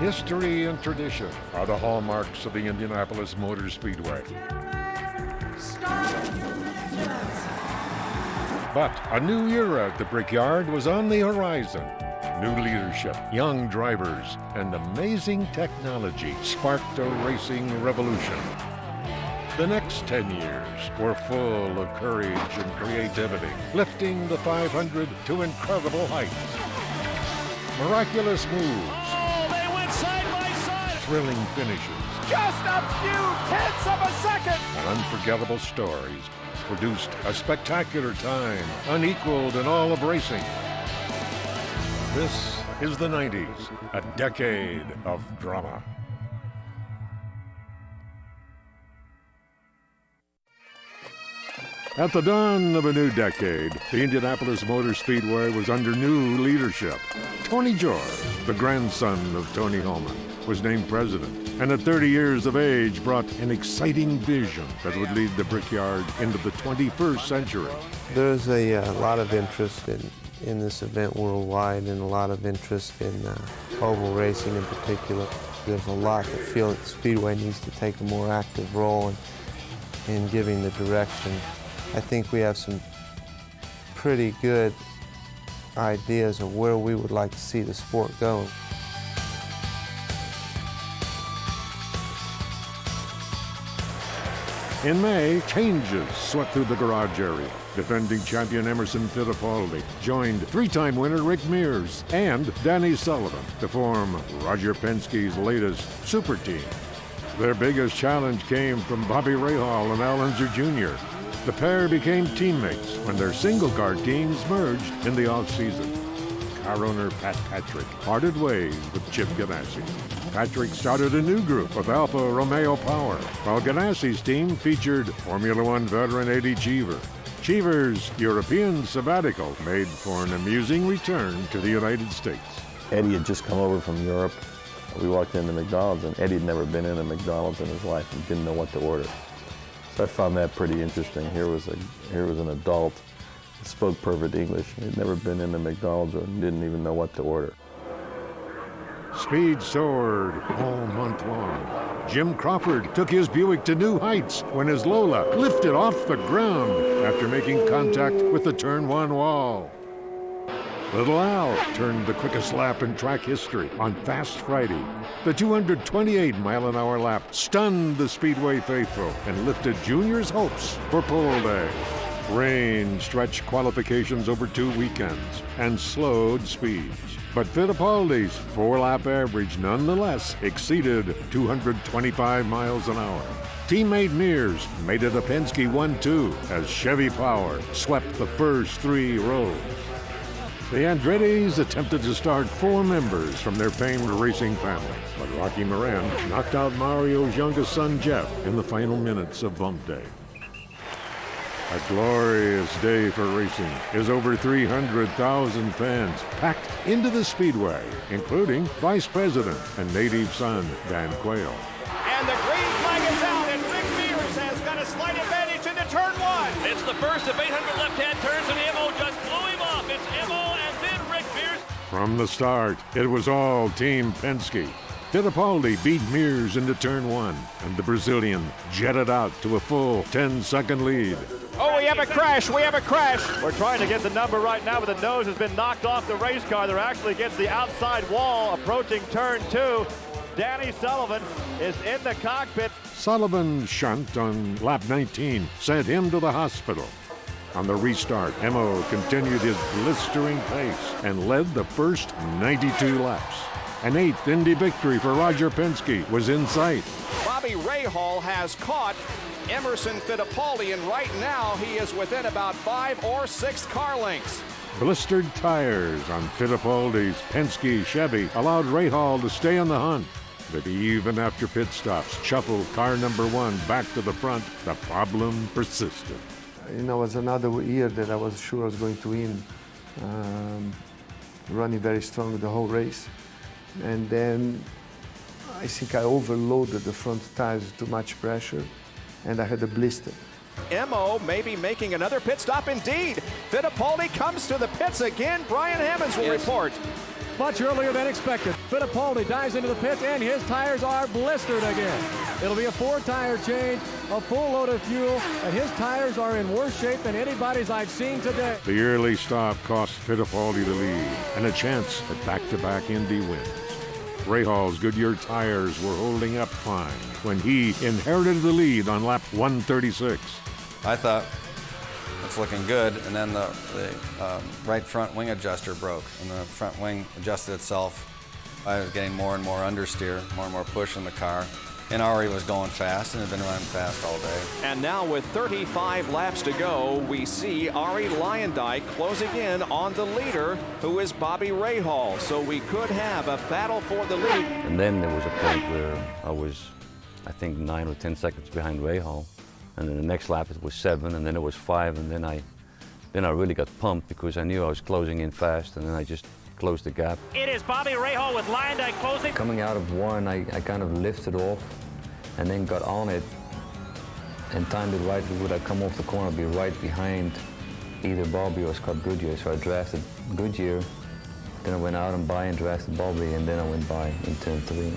History and tradition are the hallmarks of the Indianapolis Motor Speedway. But a new era at the Brickyard was on the horizon. New leadership, young drivers, and amazing technology sparked a racing revolution. The next 10 years were full of courage and creativity, lifting the 500 to incredible heights. Miraculous moves. Oh, they went side by side. Thrilling finishes. Just a few tenths of a second. And unforgettable stories produced a spectacular time, unequaled in all of racing. This is the 90s, a decade of drama. At the dawn of a new decade, the Indianapolis Motor Speedway was under new leadership. Tony George, the grandson of Tony Holman, was named president, and at 30 years of age brought an exciting vision that would lead the Brickyard into the 21st century. There's a lot of interest in this event worldwide, and a lot of interest in oval racing in particular. There's a lot that feel that the Speedway needs to take a more active role in giving the direction. I think we have some pretty good ideas of where we would like to see the sport go. In May, changes swept through the garage area. Defending champion Emerson Fittipaldi joined three-time winner Rick Mears and Danny Sullivan to form Roger Penske's latest super team. Their biggest challenge came from Bobby Rahal and Al Unser Jr. The pair became teammates when their single-car teams merged in the off-season. Car owner Pat Patrick parted ways with Chip Ganassi. Patrick started a new group with Alfa Romeo Power, while Ganassi's team featured Formula One veteran Eddie Cheever. Cheever's European sabbatical made for an amusing return to the United States. Eddie had just come over from Europe. We walked into McDonald's, and Eddie had never been in a McDonald's in his life and didn't know what to order. So I found that pretty interesting. Here was an adult that spoke perfect English. He'd never been in a McDonald's and didn't even know what to order. Speed soared all month long. Jim Crawford took his Buick to new heights when his Lola lifted off the ground after making contact with the Turn 1 wall. Little Al turned the quickest lap in track history on Fast Friday. The 228-mile-an-hour lap stunned the Speedway faithful and lifted Junior's hopes for pole day. Rain stretched qualifications over 2 weekends and slowed speeds. But Fittipaldi's four-lap average nonetheless exceeded 225 miles an hour. Teammate Mears made it a Penske 1-2 as Chevy Power swept the first 3 rows. The Andretti's attempted to start 4 members from their famed racing family, but Rocky Moran knocked out Mario's youngest son, Jeff, in the final minutes of bump day. A glorious day for racing as over 300,000 fans packed into the Speedway, including Vice President and native son, Dan Quayle. And the green flag is out, and Rick Mears has got a slight advantage into turn 1. It's the first of 800 left-hand turns, and Emo just blew him off. It's Emo and then Rick Mears. From the start, it was all Team Penske. Fittipaldi beat Mears into turn 1, and the Brazilian jetted out to a full 10-second lead. Oh, we have a crash. We have a crash. We're trying to get the number right now, but the nose has been knocked off the race car. They're actually against the outside wall approaching turn 2. Danny Sullivan is in the cockpit. Sullivan's shunt on lap 19 sent him to the hospital. On the restart, Emo continued his blistering pace and led the first 92 laps. An 8th Indy victory for Roger Penske was in sight. Bobby Rahal has caught Emerson Fittipaldi, and right now he is within about 5 or 6 car lengths. Blistered tires on Fittipaldi's Penske Chevy allowed Rahal to stay on the hunt. But even after pit stops shuffled car number 1 back to the front, the problem persisted. You know, it was another year that I was sure I was going to win, running very strong the whole race. And then I think I overloaded the front tires with too much pressure, and I had a blister. Emo may be making another pit stop indeed. Fittipaldi comes to the pits again. Brian Hammonds will report. much earlier than expected. Fittipaldi dives into the pits, and his tires are blistered again. It'll be a 4-tire change, a full load of fuel, and his tires are in worse shape than anybody's I've seen today. The early stop cost Fittipaldi the lead and a chance at back-to-back Indy wins. Rahaal's Goodyear tires were holding up fine when he inherited the lead on lap 136. I thought it's looking good, and then the right front wing adjuster broke, and the front wing adjusted itself. I was getting more and more understeer, more and more push in the car. And Ari was going fast and had been running fast all day. And now with 35 laps to go, we see Ari Luyendyk closing in on the leader, who is Bobby Rahal. So we could have a battle for the lead. And then there was a point where I was, I think, 9 or 10 seconds behind Rahal. And then the next lap it was 7, and then it was 5, and then I really got pumped because I knew I was closing in fast, and then I just closed the gap. It is Bobby Rahal with Luyendyk closing. Coming out of 1, I kind of lifted off and then got on it and timed it right. Would I come off the corner, be right behind either Bobby or Scott Goodyear. So I drafted Goodyear, then I went out and by and drafted Bobby, and then I went by in turn 3.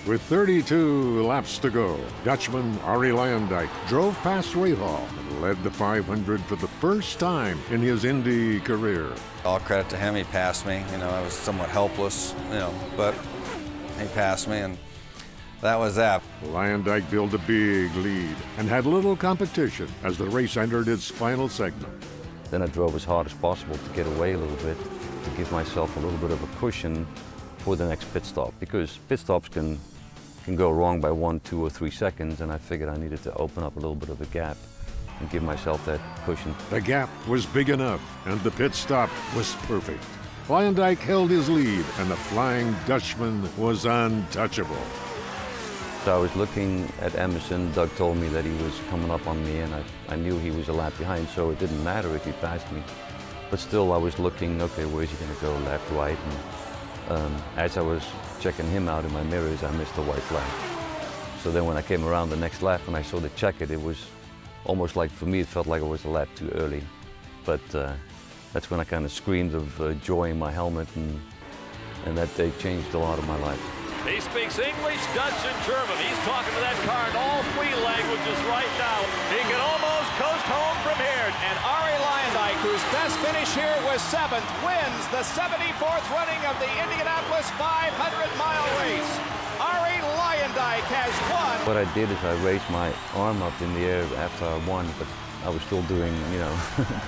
With 32 laps to go, Dutchman Ari Luyendyk drove past Rahal and led the 500 for the first time in his Indy career. All credit to him, he passed me. You know, I was somewhat helpless, but he passed me, and that was that. Luyendyk built a big lead and had little competition as the race entered its final segment. Then I drove as hard as possible to get away a little bit, to give myself a little bit of a cushion for the next pit stop, because pit stops can go wrong by 1, 2, or 3 seconds, and I figured I needed to open up a little bit of a gap and give myself that cushion. The gap was big enough, and the pit stop was perfect. Luyendyk held his lead, and the Flying Dutchman was untouchable. So I was looking at Emerson. Doug told me that he was coming up on me, and I knew he was a lap behind, so it didn't matter if he passed me. But still, I was looking, okay, where's he going to go, left, right? And as I was checking him out in my mirrors, I missed the white flag. So then when I came around the next lap and I saw the checkered, it was almost like, for me, it felt like it was a lap too early. But that's when I kind of screamed of joy in my helmet, and that day changed a lot of my life. He speaks English, Dutch, and German. He's talking to that car in all 3 languages right now. He can almost coast home from here. And Ari Luyendyk, whose best finish here was 7th, wins the 74th running of the Indianapolis 500-mile race. Ari Luyendyk has won. What I did is I raised my arm up in the air after I won, but I was still doing,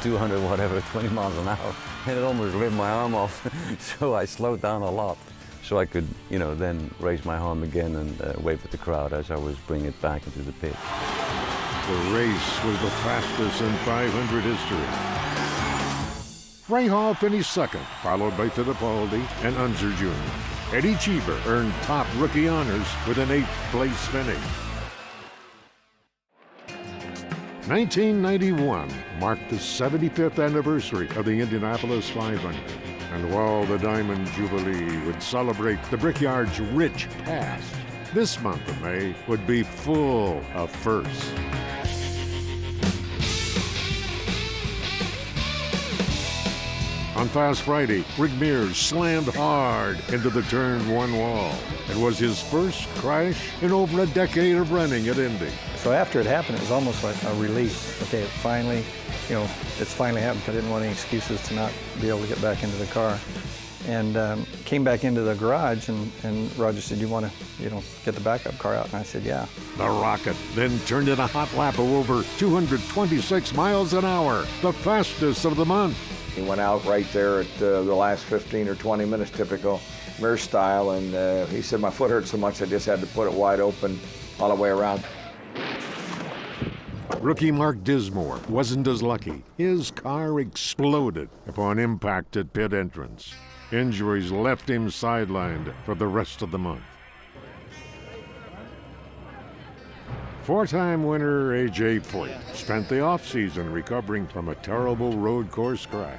200, whatever, 20 miles an hour, and it almost ripped my arm off. So I slowed down a lot, so I could, then raise my arm again and wave at the crowd as I was bringing it back into the pit. The race was the fastest in 500 history. Rahal finished second, followed by Fittipaldi and Unser Jr. Eddie Cheever earned top rookie honors with an 8th place finish. 1991 marked the 75th anniversary of the Indianapolis 500. And while the Diamond Jubilee would celebrate the Brickyard's rich past, this month of May would be full of firsts. On Fast Friday, Rick Mears slammed hard into the turn 1 wall. It was his first crash in over a decade of running at Indy. So after it happened, it was almost like a relief. Okay, it finally, it's finally happened, because I didn't want any excuses to not be able to get back into the car. And came back into the garage, and Roger said, "You want to, get the backup car out?" And I said, "Yeah." The rocket then turned in a hot lap of over 226 miles an hour, the fastest of the month. He went out right there at the last 15 or 20 minutes, typical Mears style, and he said, "My foot hurt so much I just had to put it wide open all the way around." Rookie Mark Dismore wasn't as lucky. His car exploded upon impact at pit entrance. Injuries left him sidelined for the rest of the month. 4-time winner A.J. Foyt spent the offseason recovering from a terrible road course crash.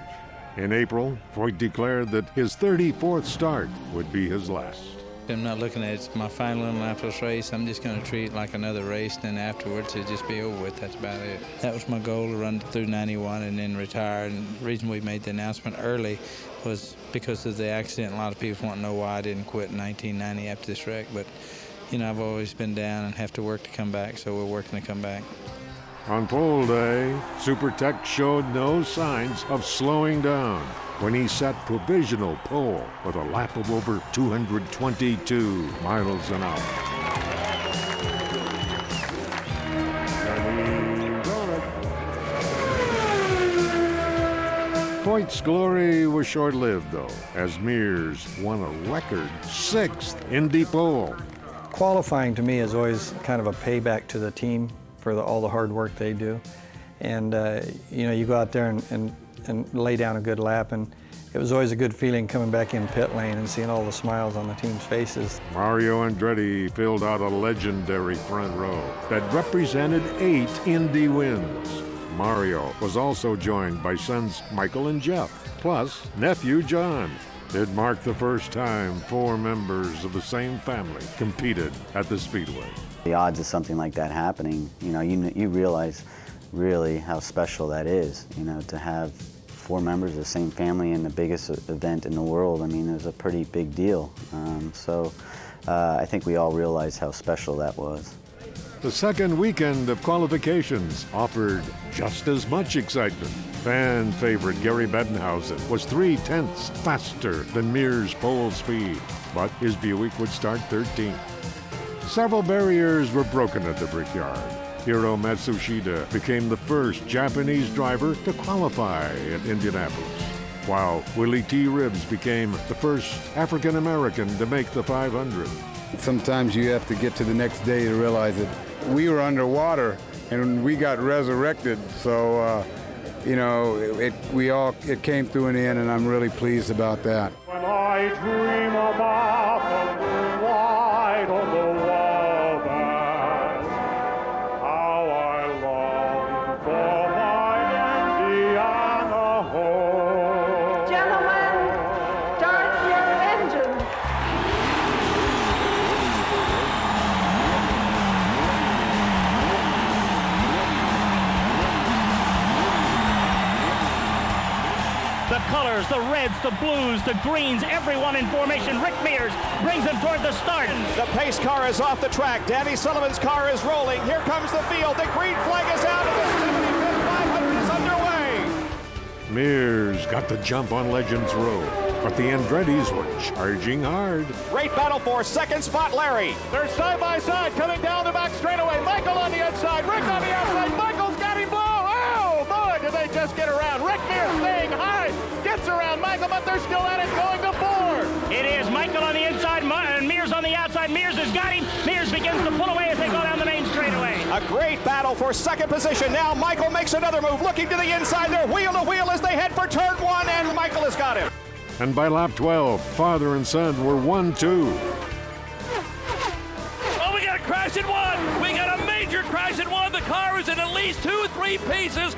In April, Foyt declared that his 34th start would be his last. I'm not looking at it as my final Indianapolis race. I'm just going to treat it like another race, and then afterwards it'll just be over with. That's about it. That was my goal, to run through 91 and then retire. And the reason we made the announcement early was because of the accident. A lot of people want to know why I didn't quit in 1990 after this wreck. But, you know, I've always been down and have to work to come back, so we're working to come back. On pole day, SuperTech showed no signs of slowing down when he set provisional pole with a lap of over 222 miles an hour. Foyt's glory was short-lived, though, as Mears won a record 6th Indy pole. Qualifying to me is always kind of a payback to the team for all the hard work they do. And, you know, you go out there and lay down a good lap, and it was always a good feeling coming back in pit lane and seeing all the smiles on the team's faces. Mario Andretti filled out a legendary front row that represented 8 Indy wins. Mario was also joined by sons Michael and Jeff, plus nephew John. It marked the first time 4 members of the same family competed at the Speedway. The odds of something like that happening, you know, you realize really how special that is, you know, to have 4 members of the same family in the biggest event in the world. I mean, it was a pretty big deal. I think we all realize how special that was. The second weekend of qualifications offered just as much excitement. Fan favorite Gary Bettenhausen was 0.3 faster than Mears' pole speed, but his Buick would start 13th. Several barriers were broken at the Brickyard. Hiro Matsushita became the first Japanese driver to qualify at Indianapolis, while Willie T. Ribbs became the first African American to make the 500. Sometimes you have to get to the next day to realize that we were underwater and we got resurrected. So, you know, it came through in the end, and I'm really pleased about that. When I dream about the moonlight on the wall, how I long for my Indiana home. Gentlemen, start your engine. The colors, the reds, the blues, the greens, everyone in formation. Rick Mears brings them toward the start. The pace car is off the track. Danny Sullivan's car is rolling. Here comes the field. The green flag is out, and the 7500 is underway. Mears got the jump on Legends Row, but the Andrettis were charging hard. Great battle for second spot, Larry. They're side by side coming down the back straightaway. Michael on the inside, Rick on the outside. Michael's got him blow. Oh, boy, did they just get around. Rick Mears staying high. Gets around Michael, but they're still at it, going to 4. It is Michael on the inside, and Mears on the outside. Mears has got him. Mears begins to pull away as they go down the main straightaway. A great battle for second position. Now Michael makes another move, looking to the inside. They're wheel to wheel as they head for turn 1, and Michael has got him. And by lap 12, father and son were 1-2. Oh, we got a crash in 1. We got a major crash in 1. The car is in at least 2-3 pieces.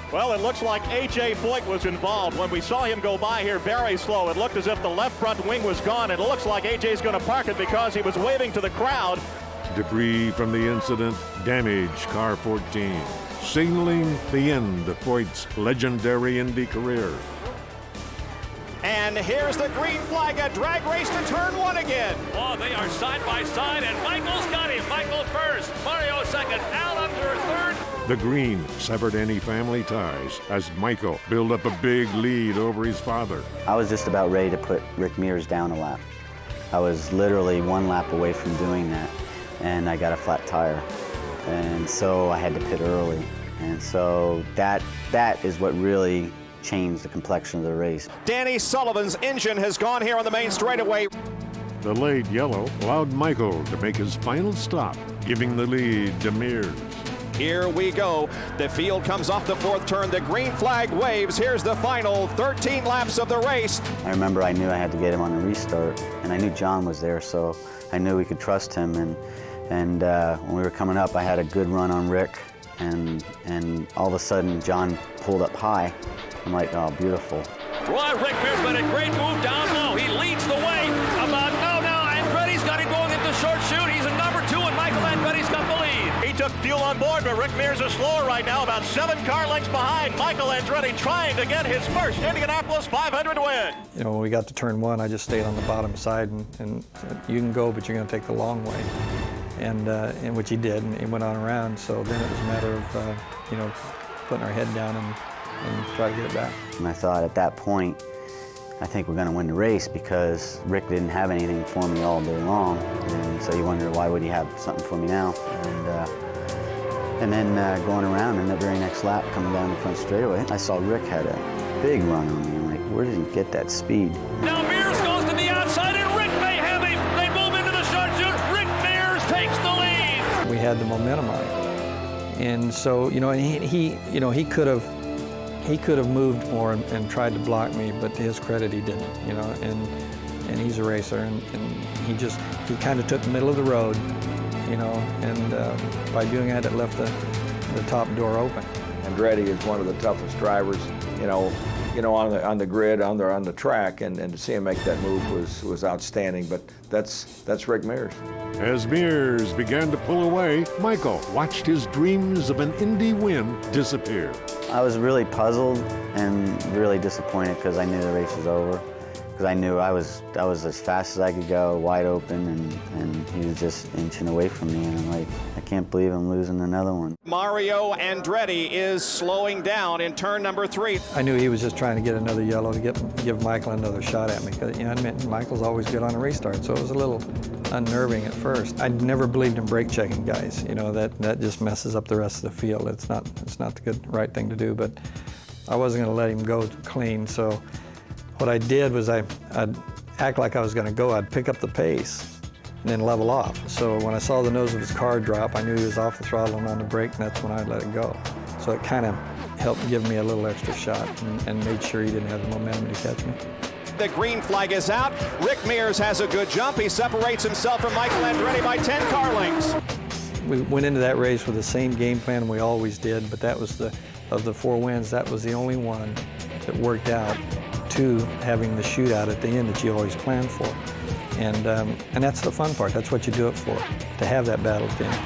Well, it looks like A.J. Foyt was involved. When we saw him go by here very slow, it looked as if the left front wing was gone. It looks like A.J.'s going to park it because he was waving to the crowd. Debris from the incident damaged car 14, signaling the end of Foyt's legendary Indy career. And here's the green flag, a drag race to turn 1 again. Oh, they are side by side, and Michael's got him. Michael first, Mario second, Al under third. The green severed any family ties as Michael built up a big lead over his father. I was just about ready to put Rick Mears down a lap. I was literally 1 lap away from doing that, and I got a flat tire. And so I had to pit early. And so that is what really changed the complexion of the race. Danny Sullivan's engine has gone here on the main straightaway. The late yellow allowed Michael to make his final stop, giving the lead to Mears. Here we go. The field comes off the 4th turn. The green flag waves. Here's the final 13 laps of the race. I remember I knew I had to get him on a restart, and I knew John was there, so I knew we could trust him. And when we were coming up, I had a good run on Rick, and all of a sudden, John pulled up high. I'm like, oh, beautiful. Boy, Rick Mears made a great move down low. He leads the way about, short chute. He's a number 2, and Michael Andretti's got the lead. He took fuel on board, but Rick Mears is slower right now, about 7 car lengths behind. Michael Andretti trying to get his first Indianapolis 500 win. You know, when we got to turn 1, I just stayed on the bottom side and said, you can go, but you're going to take the long way. And which he did, and he went on around. So then it was a matter of, you know, putting our head down and try to get it back. And I thought at that point, I think we're going to win the race because Rick didn't have anything for me all day long. And so you wonder, why would he have something for me now? And then going around in the very next lap, coming down the front straightaway, I saw Rick had a big run on me. I'm like, where did he get that speed? Now Mears goes to the outside, and Rick may have him. They move into the short chute. Rick Mears takes the lead. We had the momentum on it. And so, you know, he could have moved more and tried to block me, but to his credit, he didn't, you know, and he's a racer, and he kind of took the middle of the road, you know, and by doing that, it left the top door open. Andretti is one of the toughest drivers, you know, on the grid, on the track, and to see him make that move was outstanding. But that's Rick Mears. As Mears began to pull away, Michael watched his dreams of an Indy win disappear. I was really puzzled and really disappointed because I knew the race was over. Because I knew I was as fast as I could go, wide open, and he was just inching away from me. And I'm like, I can't believe I'm losing another one. Mario Andretti is slowing down in turn number 3. I knew he was just trying to get another yellow to give Michael another shot at me. Because, you know, I mean, Michael's always good on a restart, so it was a little unnerving at first. I never believed in brake checking guys. You know, that just messes up the rest of the field. It's not the right thing to do. But I wasn't going to let him go clean, so. What I did was I'd act like I was going to go. I'd pick up the pace and then level off. So when I saw the nose of his car drop, I knew he was off the throttle and on the brake, and that's when I'd let it go. So it kind of helped give me a little extra shot and made sure he didn't have the momentum to catch me. The green flag is out. Rick Mears has a good jump. He separates himself from Michael Andretti by 10 car lengths. We went into that race with the same game plan we always did, but that was of the 4 wins, that was the only one that worked out to having the shootout at the end that you always plan for. And that's the fun part. That's what you do it for, to have that battle at the end.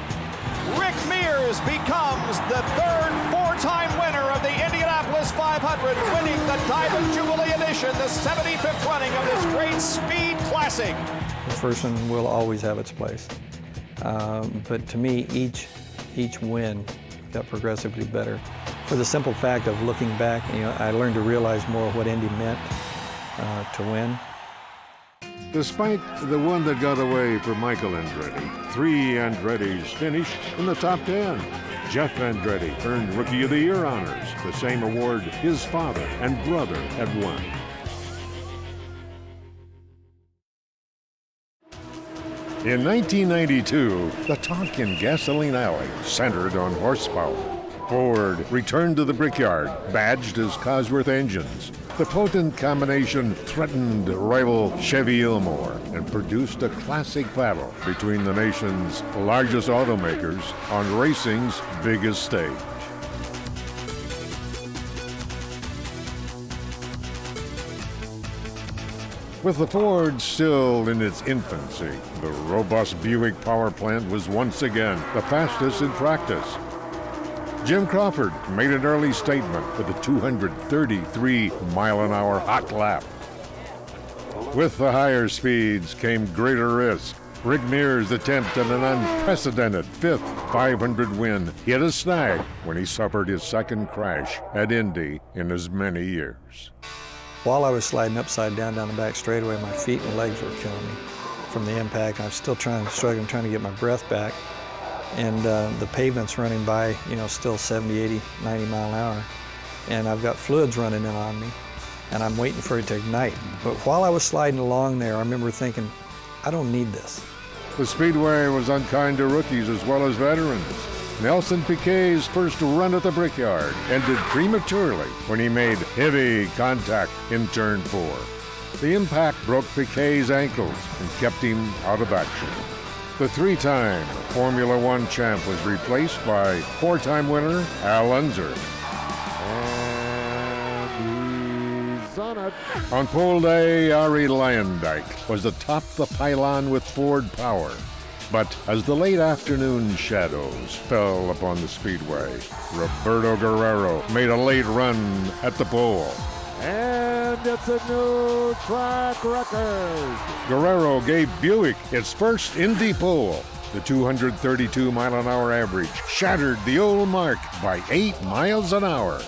Rick Mears becomes the 3rd 4-time winner of the Indianapolis 500, winning the Diamond Jubilee Edition, the 75th running of this great speed classic. The first one will always have its place. But to me, each win got progressively better. For the simple fact of looking back, you know, I learned to realize more what Indy meant to win. Despite the one that got away for Michael Andretti, 3 Andrettis finished in the top 10. Jeff Andretti earned Rookie of the Year honors, the same award his father and brother had won. In 1992, the talk in Gasoline Alley centered on horsepower. Ford returned to the brickyard, badged as Cosworth engines. The potent combination threatened rival Chevy Ilmore and produced a classic battle between the nation's largest automakers on racing's biggest stage. With the Ford still in its infancy, the robust Buick power plant was once again the fastest in practice. Jim Crawford made an early statement with a 233-mile-an-hour hot lap. With the higher speeds came greater risk. Rick Mears' attempt at an unprecedented 5th 500 win hit a snag when he suffered his second crash at Indy in as many years. While I was sliding upside down the back straightaway, my feet and legs were killing me from the impact. I was still struggling to get my breath back. And the pavement's running by, you know, still 70, 80, 90 mile an hour. And I've got fluids running in on me, and I'm waiting for it to ignite. But while I was sliding along there, I remember thinking, I don't need this. The Speedway was unkind to rookies as well as veterans. Nelson Piquet's first run at the Brickyard ended prematurely when he made heavy contact in turn 4. The impact broke Piquet's ankles and kept him out of action. The 3-time Formula One champ was replaced by 4-time winner Al Unser. And he's on it. On pole day, Arie Luyendyk was atop the pylon with Ford power. But as the late afternoon shadows fell upon the speedway, Roberto Guerrero made a late run at the pole. And it's a new track record. Guerrero gave Buick its first Indy pole. The 232-mile-an-hour average shattered the old mark by 8 miles an hour.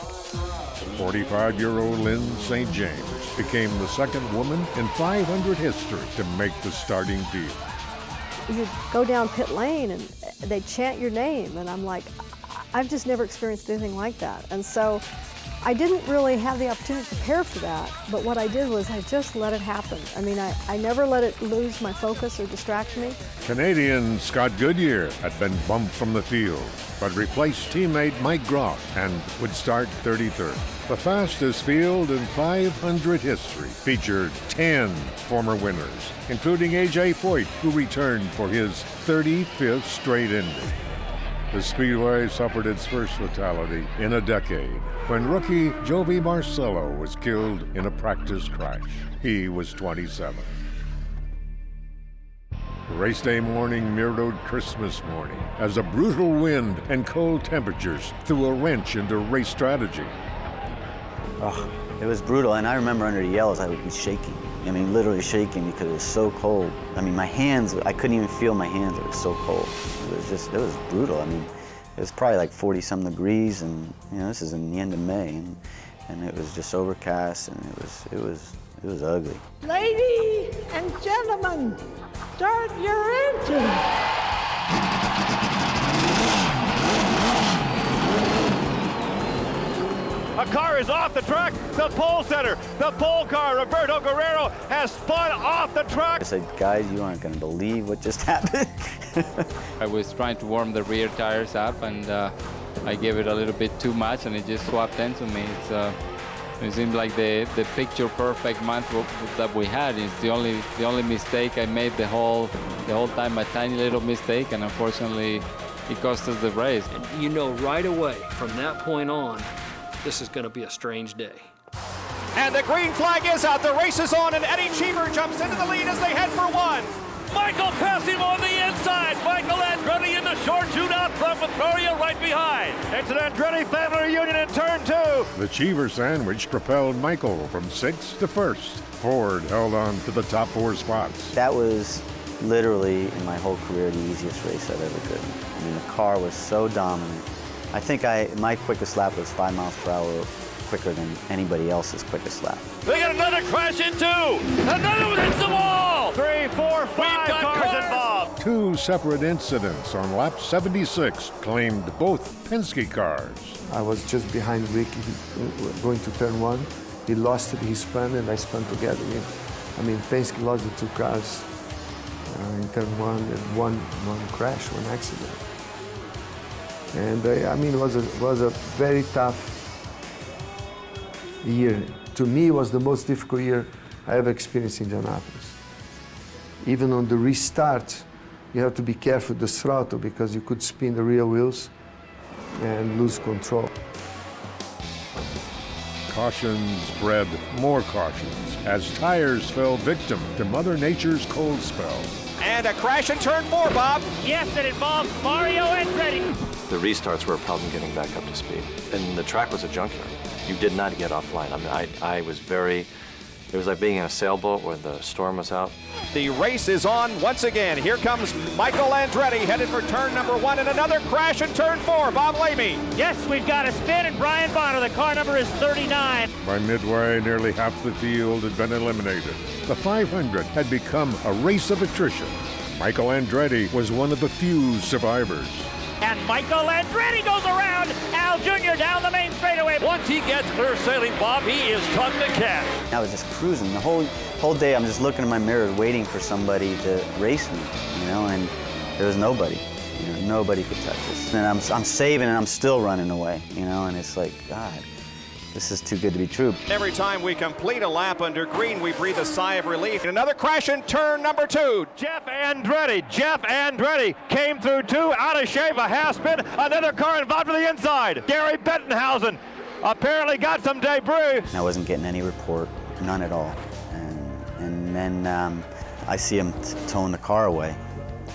45-year-old Lynn St. James became the second woman in 500 history to make the starting field. You go down pit lane and they chant your name, and I'm like, I've just never experienced anything like that. And so I didn't really have the opportunity to prepare for that, but what I did was I just let it happen. I mean, I never let it lose my focus or distract me. Canadian Scott Goodyear had been bumped from the field, but replaced teammate Mike Groff and would start 33rd. The fastest field in 500 history featured 10 former winners, including A.J. Foyt, who returned for his 35th straight Indy. The Speedway suffered its first fatality in a decade when rookie Jovi Marcello was killed in a practice crash. He was 27. Race day morning mirrored Christmas morning as a brutal wind and cold temperatures threw a wrench into race strategy. Oh, it was brutal, and I remember under the yellows I would be shaking. I mean, literally shaking because it was so cold. I mean, my hands, I couldn't even feel my hands, it was so cold. It was brutal. I mean, it was probably like 40-some degrees, and you know, this is in the end of May, and it was just overcast, and it was ugly. Ladies and gentlemen, start your engine. A car is off the track, the pole center, the pole car, Roberto Guerrero has spun off the track. I said, guys, you aren't going to believe what just happened. I was trying to warm the rear tires up, and I gave it a little bit too much, and it just swapped into me. It seemed like the picture perfect month that we had. It's the only mistake I made the whole time, a tiny little mistake, and unfortunately, it cost us the race. And you know right away from that point on, this is going to be a strange day. And the green flag is out. The race is on, and Eddie Cheever jumps into the lead as they head for one. Michael passed him on the inside. Michael Andretti in the short shootout front with Florio right behind. It's an Andretti family reunion in turn 2. The Cheever sandwich propelled Michael from 6th to 1st. Ford held on to the top 4 spots. That was literally, in my whole career, the easiest race I've ever driven. I mean, the car was so dominant. I think my quickest lap was 5 miles per hour quicker than anybody else's quickest lap. They got another crash in 2. Another one hits the wall. 3, 4, 5 cars involved. 2 separate incidents on lap 76 claimed both Penske cars. I was just behind Ricky going to turn 1. He lost it, he spun, and I spun together. I mean, Penske lost the 2 cars in turn 1 and one crash, one accident. And I mean, it was a very tough year. To me, it was the most difficult year I ever experienced in Indianapolis. Even on the restart, you have to be careful with the throttle because you could spin the rear wheels and lose control. Cautions bred more cautions as tires fell victim to Mother Nature's cold spell. And a crash in turn 4, Bob. Yes, it involves Mario Andretti. The restarts were a problem getting back up to speed. And the track was a junkyard. You did not get offline. I mean, I was very, it was like being in a sailboat where the storm was out. The race is on once again. Here comes Michael Andretti headed for turn number 1 and another crash in turn 4. Bob Lamy. Yes, we've got a spin and Brian Bonner. The car number is 39. By midway, nearly half the field had been eliminated. The 500 had become a race of attrition. Michael Andretti was one of the few survivors. And Michael Andretti goes around Al Jr. down the main straightaway. Once he gets clear sailing, Bob, he is tugged to cash. I was just cruising. The whole day I'm just looking in my mirror waiting for somebody to race me, you know, and there was nobody. You know, nobody could touch us. And I'm saving and I'm still running away, you know, and it's like, God, this is too good to be true. Every time we complete a lap under green, we breathe a sigh of relief. Another crash in turn number 2. Jeff Andretti came through 2, out of shape, a half spin, another car involved to the inside. Gary Bettenhausen apparently got some debris. I wasn't getting any report, none at all. And then I see him towing the car away.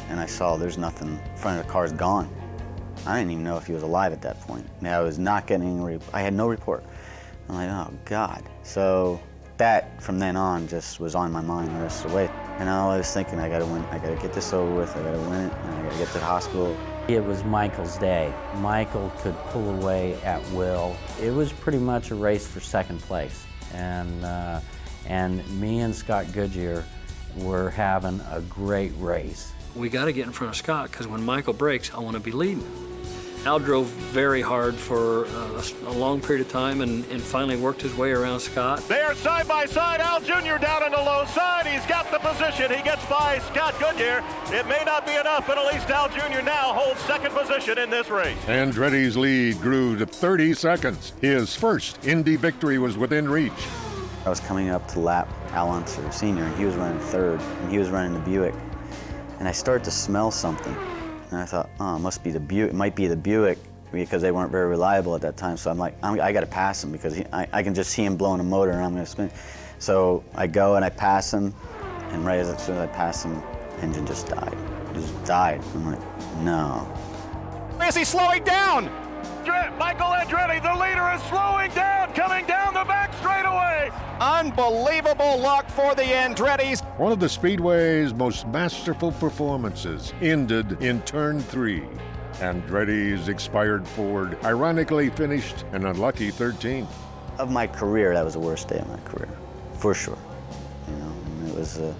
and I saw there's nothing, the front of the car's gone. I didn't even know if he was alive at that point. I mean, I was not getting I had no report. I'm like, oh God. So that, from then on, just was on my mind the rest of the way. And I was thinking, I gotta win, I gotta get this over with, I gotta win it, and I gotta get to the hospital. It was Michael's day. Michael could pull away at will. It was pretty much a race for second place. And me and Scott Goodyear were having a great race. We got to get in front of Scott, because when Michael breaks, I want to be leading. Al drove very hard for a long period of time and finally worked his way around Scott. They are side by side. Al Jr. down on the low side. He's got the position. He gets by Scott Goodyear. It may not be enough, but at least Al Jr. now holds second position in this race. Andretti's lead grew to 30 seconds. His first Indy victory was within reach. I was coming up to lap Al Unser Sr., and he was running third, and he was running the Buick. And I started to smell something. And I thought, oh, it must be the Buick. It might be the Buick, because they weren't very reliable at that time. So I'm like, I got to pass him, because I can just see him blowing a motor and I'm going to spin. So I go and I pass him, and right as soon as I pass him, engine just died. It just died. I'm like, no. Is he slowing down? Michael Andretti, the leader, is slowing down, coming down the back straightaway. Unbelievable luck for the Andrettis. One of the Speedway's most masterful performances ended in turn 3. Andretti's expired Ford ironically finished an unlucky 13th. Of my career, that was the worst day of my career, for sure. You know, and it was a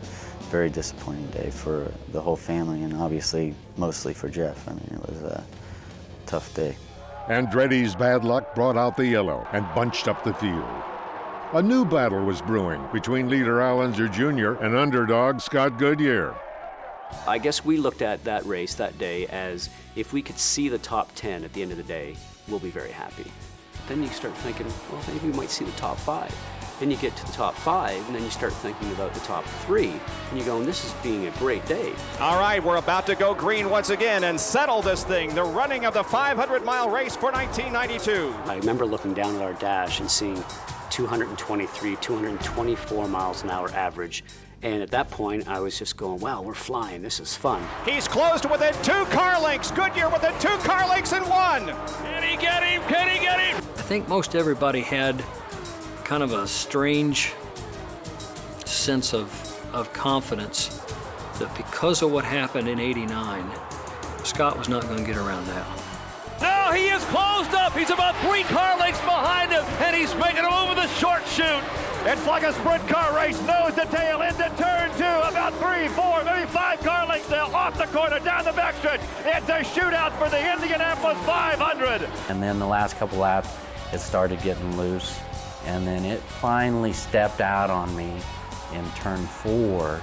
very disappointing day for the whole family, and obviously mostly for Jeff. I mean, it was a tough day. Andretti's bad luck brought out the yellow and bunched up the field. A new battle was brewing between leader Al Unser Jr. and underdog Scott Goodyear. I guess we looked at that race that day as if we could see the top 10 at the end of the day, we'll be very happy. Then you start thinking, well, maybe we might see the top 5. Then you get to the top 5, and then you start thinking about the top 3, and you're going, this is being a great day. All right, we're about to go green once again and settle this thing, the running of the 500-mile race for 1992. I remember looking down at our dash and seeing 223, 224 miles an hour average. And at that point, I was just going, wow, we're flying. This is fun. He's closed within 2 car lengths. Goodyear within 2 car lengths and 1. Can he get him? Can he get him? I think most everybody had kind of a strange sense of confidence that because of what happened in '89, Scott was not going to get around that. No, he is closed up. He's about 3 car lengths behind him, and he's making a move with a short shoot. It's like a sprint car race, nose to tail, into turn 2, about 3, 4, maybe 5 car lengths now, off the corner, down the backstretch. It's a shootout for the Indianapolis 500. And then the last couple laps, it started getting loose. And then it finally stepped out on me in turn 4,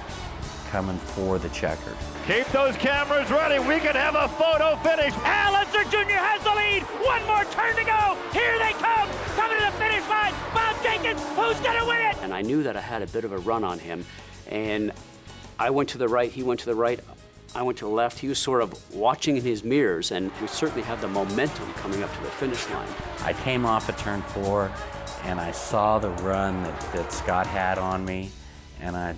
coming for the checkered. Keep those cameras ready. We can have a photo finish. Al Unser Jr. has the lead. One more turn to go. Here they come. Coming to the finish line. Bob Jenkins, who's going to win it? And I knew that I had a bit of a run on him. And I went to the right, he went to the right. I went to the left. He was sort of watching in his mirrors, and we certainly had the momentum coming up to the finish line. I came off at turn 4, and I saw the run that Scott had on me, and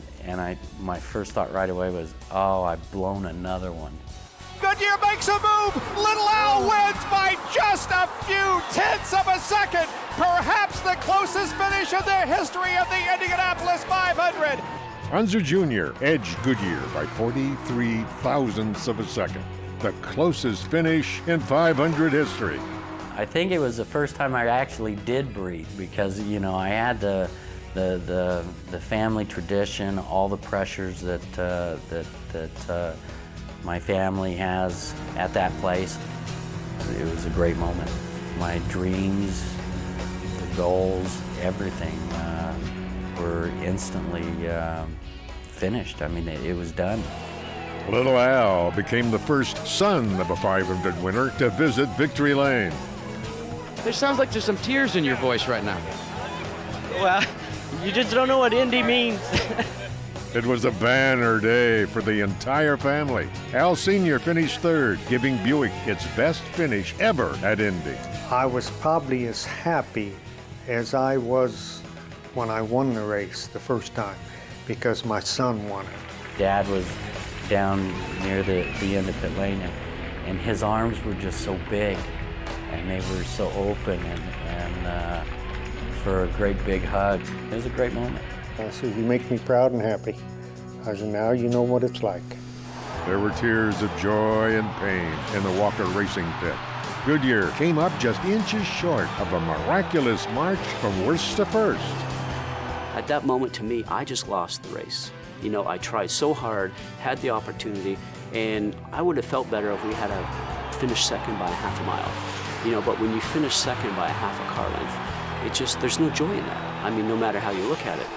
my first thought right away was, oh, I've blown another one. Goodyear makes a move. Little Al wins by just a few tenths of a second. Perhaps the closest finish in the history of the Indianapolis 500. Unser Jr. edged Goodyear by 43 thousandths of a second, the closest finish in 500 history. I think it was the first time I actually did breathe, because, you know, I had the family tradition, all the pressures that my family has at that place. It was a great moment. My dreams, the goals, everything were instantly finished. I mean, it was done. Little Al became the first son of a 500 winner to visit Victory Lane. There sounds like there's some tears in your voice right now. Well, you just don't know what Indy means. It was a banner day for the entire family. Al Sr. finished 3rd, giving Buick its best finish ever at Indy. I was probably as happy as I was when I won the race the first time, because my son won it. Dad was down near the end of pit lane, and his arms were just so big, and they were so open, and for a great big hug. It was a great moment. I said, you make me proud and happy. I said, now you know what it's like. There were tears of joy and pain in the Walker Racing pit. Goodyear came up just inches short of a miraculous march from worst to first. At that moment, to me, I just lost the race. You know, I tried so hard, had the opportunity, and I would have felt better if we had finished second by a half a mile. You know, but when you finish second by a half a car length, there's no joy in that. I mean, no matter how you look at it.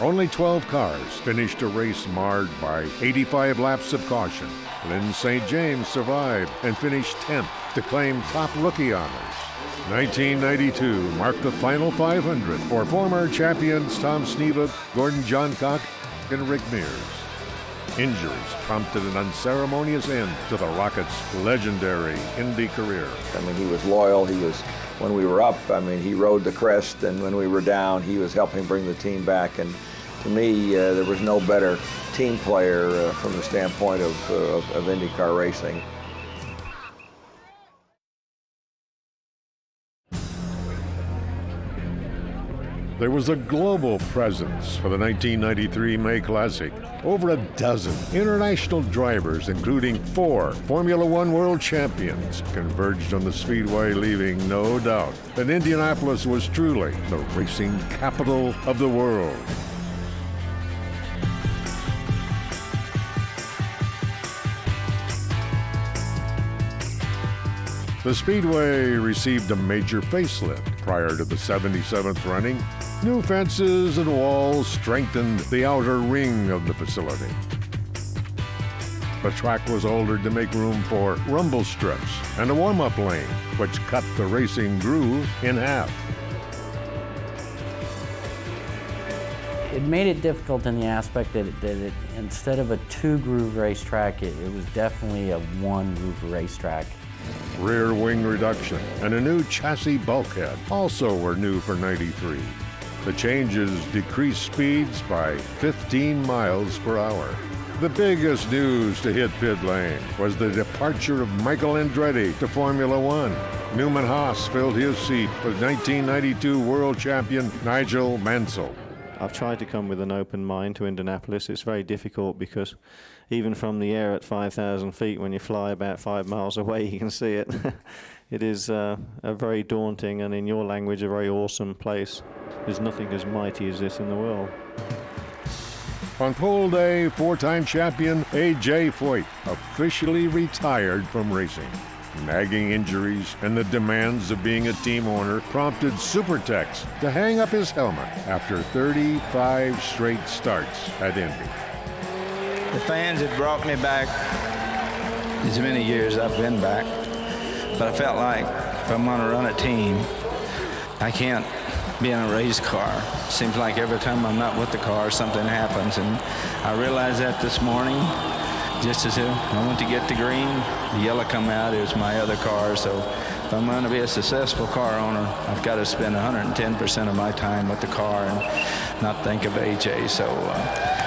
Only 12 cars finished a race marred by 85 laps of caution. Lynn St. James survived and finished 10th to claim top rookie honors. 1992 marked the final 500 for former champions Tom Sneva, Gordon Johncock, and Rick Mears. Injuries prompted an unceremonious end to the Rockets' legendary Indy career. I mean, he was loyal. When we were up, I mean, he rode the crest, and when we were down, he was helping bring the team back. And to me, there was no better team player from the standpoint of IndyCar racing. There was a global presence for the 1993 May Classic. Over a dozen international drivers, including 4 Formula One world champions, converged on the speedway, leaving no doubt that Indianapolis was truly the racing capital of the world. The Speedway received a major facelift prior to the 77th running. New fences and walls strengthened the outer ring of the facility. The track was altered to make room for rumble strips and a warm-up lane, which cut the racing groove in half. It made it difficult in the aspect that it instead of a 2-groove racetrack, it was definitely a 1-groove racetrack. Rear wing reduction and a new chassis bulkhead also were new for 93. The changes decreased speeds by 15 miles per hour. The biggest news to hit pit lane was the departure of Michael Andretti to Formula One. Newman Haas filled his seat with 1992 world champion Nigel Mansell. I've tried to come with an open mind to Indianapolis. It's very difficult because even from the air at 5,000 feet, when you fly about 5 miles away, you can see it. It is a very daunting and, in your language, a very awesome place. There's nothing as mighty as this in the world. On pole day, 4-time champion A.J. Foyt officially retired from racing. Nagging injuries and the demands of being a team owner prompted Supertex to hang up his helmet after 35 straight starts at Indy. The fans had brought me back as many years I've been back, but I felt like if I'm going to run a team, I can't be in a race car. Seems like every time I'm not with the car, something happens, and I realized that this morning. Just as I went to get the green, the yellow come out, it was my other car. So if I'm going to be a successful car owner, I've got to spend 110% of my time with the car and not think of AJ. So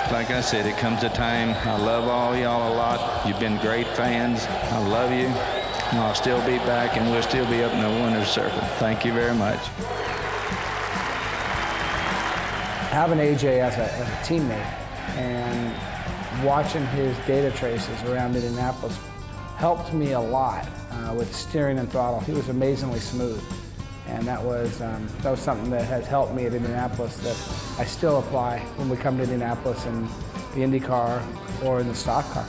like I said, it comes a time. I love all y'all a lot. You've been great fans. I love you. And I'll still be back, and we'll still be up in the winner's circle. Thank you very much. Having AJ as a teammate and watching his data traces around Indianapolis helped me a lot with steering and throttle. He was amazingly smooth, and that was something that has helped me at Indianapolis that I still apply when we come to Indianapolis in the IndyCar or in the stock car.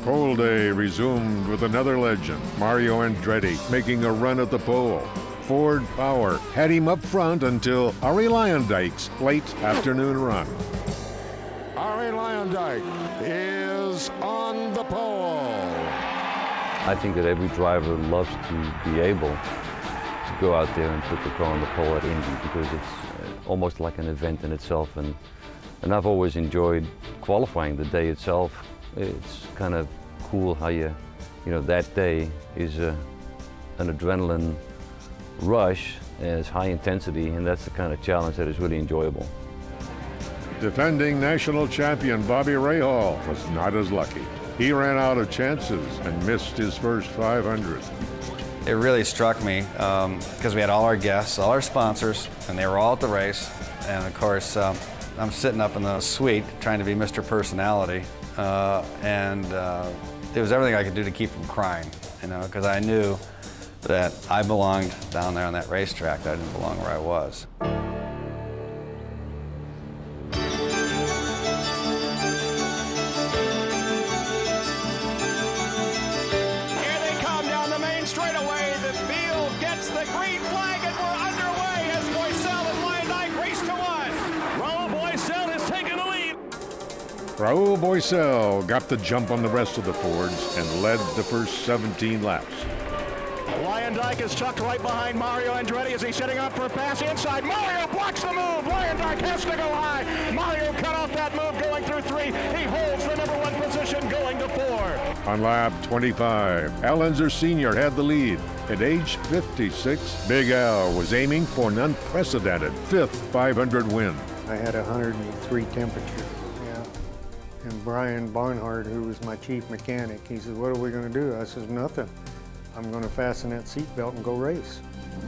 Pole day resumed with another legend, Mario Andretti, making a run at the pole. Ford Power had him up front until Arie Luyendyk's late afternoon run. Arie Luyendyk is on the pole. I think that every driver loves to be able to go out there and put the car on the pole at Indy because it's almost like an event in itself. And I've always enjoyed qualifying the day itself. It's kind of cool how you know, that day is an adrenaline rush and it's high intensity, and that's the kind of challenge that is really enjoyable. Defending national champion Bobby Rahal was not as lucky. He ran out of chances and missed his first 500. It really struck me because we had all our guests, all our sponsors, and they were all at the race. And of course, I'm sitting up in the suite trying to be Mr. Personality. And it was everything I could do to keep from crying, you know, because I knew that I belonged down there on that racetrack, that I didn't belong where I was. Raul Boisel got the jump on the rest of the Fords and led the first 17 laps. Lyondike is tucked right behind Mario Andretti as he's setting up for a pass inside. Mario blocks the move. Lyondike has to go high. Mario cut off that move going through 3. He holds the number 1 position going to 4. On lap 25, Al Unser Sr. had the lead. At age 56, Big Al was aiming for an unprecedented 5th 500 win. I had 103 temperature. And Brian Barnhart, who was my chief mechanic, he said, "What are we going to do?" I said, "Nothing. I'm going to fasten that seatbelt and go race."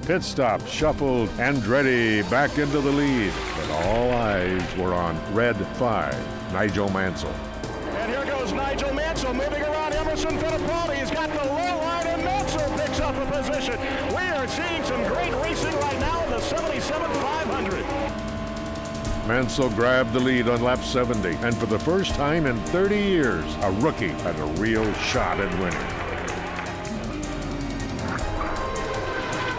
Pit stop shuffled Andretti back into the lead, but all eyes were on red 5, Nigel Mansell. And here goes Nigel Mansell moving around Emerson Fittipaldi. He's got the low line, and Mansell picks up a position. We are seeing some great racing right now in the 77 500. Mansell grabbed the lead on lap 70, and for the first time in 30 years, a rookie had a real shot at winning.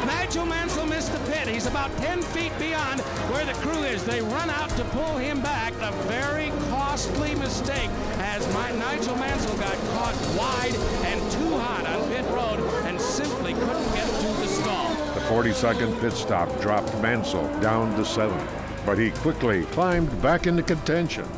Nigel Mansell missed the pit. He's about 10 feet beyond where the crew is. They run out to pull him back. A very costly mistake as Nigel Mansell got caught wide and too hot on pit road and simply couldn't get to the stall. The 40-second pit stop dropped Mansell down to 7th. But he quickly climbed back into contention.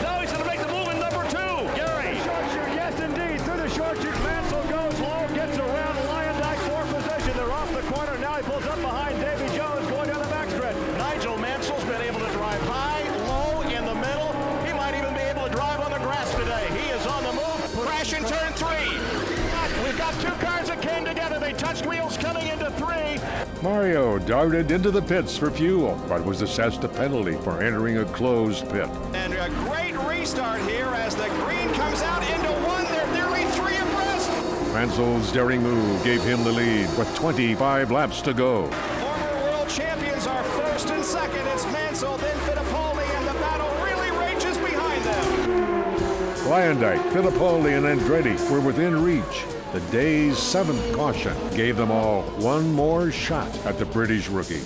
Now he's going to make the move in number 2. Gary. Short shoot, yes indeed. Through the short shoot, Mansell goes low, gets around Lyondike 4 position. They're off the corner. Now he pulls up behind Davy Jones going down the backstretch. Nigel Mansell's been able to drive high, low, in the middle. He might even be able to drive on the grass today. He is on the move. Crash in turn 3. We've got 2 cars that came together. They touched wheels coming into 3. Mario darted into the pits for fuel, but was assessed a penalty for entering a closed pit. And a great restart here as the green comes out into 1. They're nearly 3 abreast. Mansell's daring move gave him the lead with 25 laps to go. Former world champions are first and second. It's Mansell, then Fittipaldi, and the battle really rages behind them. Lyondike, Fittipaldi, and Andretti were within reach. The day's 7th caution gave them all one more shot at the British rookie.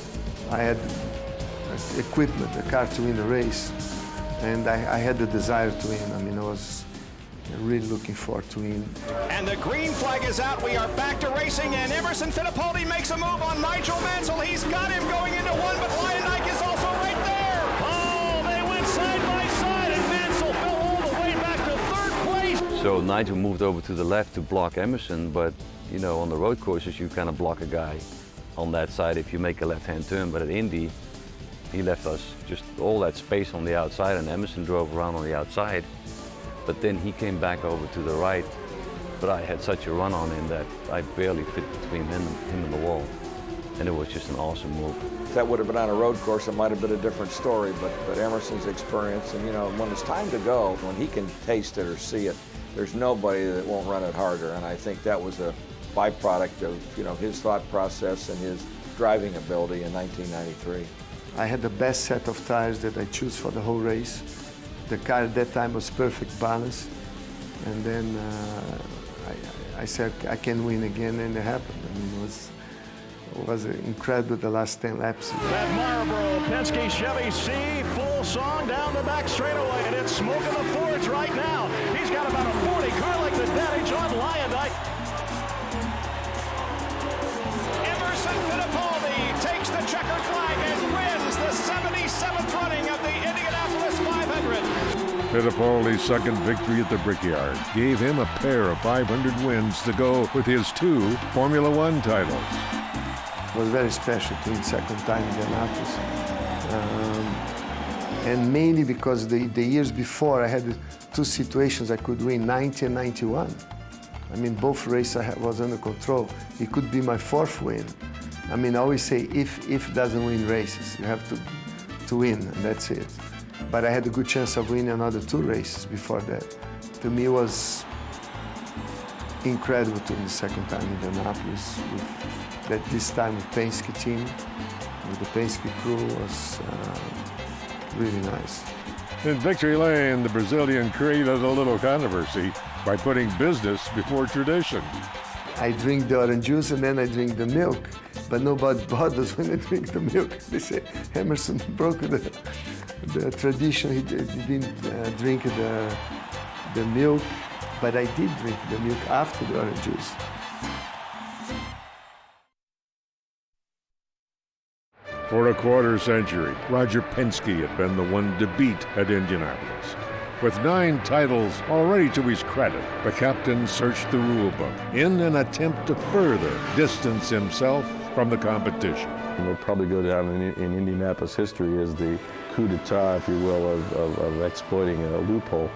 I had equipment, a car to win the race, and I had the desire to win. I mean, I was really looking forward to win. And the green flag is out. We are back to racing, and Emerson Fittipaldi makes a move on Nigel Mansell. He's got him going into 1, but Lyondike is also right there. Oh, they went side by side, and Mansell fell all the way back to 3rd place. So Nigel moved over to the left to block Emerson, but you know, on the road courses you kind of block a guy on that side if you make a left-hand turn, but at Indy he left us just all that space on the outside, and Emerson drove around on the outside, but then he came back over to the right, but I had such a run on him that I barely fit between him and the wall, and it was just an awesome move. If that would have been on a road course, it might have been a different story, but Emerson's experience, and you know, when it's time to go, when he can taste it or see it, there's nobody that won't run it harder, and I think that was a byproduct of, you know, his thought process and his driving ability in 1993. I had the best set of tires that I chose for the whole race. The car at that time was perfect balance, and then I said I can win again, and it happened. I mean, it was incredible the last 10 laps. That Marlboro Penske Chevy C full song down the back straightaway, and it's smoking the Fords right now. He's got about a 40 car like the advantage on Lyondike. Emerson Fittipaldi takes the checkered flag and wins the 77th running of the Indianapolis 500. Fittipaldi's second victory at the Brickyard gave him a pair of 500 wins to go with his 2 Formula One titles. It was very special to win second time in Indianapolis. And mainly because the years before I had two situations I could win, 90 and 91. I mean, both races was under control. It could be my fourth win. I mean, I always say if doesn't win races, you have to win, and that's it. But I had a good chance of winning another two races before that. To me, it was incredible to win the second time in Indianapolis. This time with Penske team, with the Penske crew was really nice. In Victory Lane, the Brazilian created a little controversy by putting business before tradition. I drink the orange juice and then I drink the milk, but nobody bothers when I drink the milk. They say Emerson broke the tradition. He didn't drink the milk, but I did drink the milk after the orange juice. For a quarter century, Roger Penske had been the one to beat at Indianapolis. With 9 titles already to his credit, the captain searched the rule book in an attempt to further distance himself from the competition. It'll probably go down in Indianapolis history as the coup d'etat, if you will, of exploiting a loophole.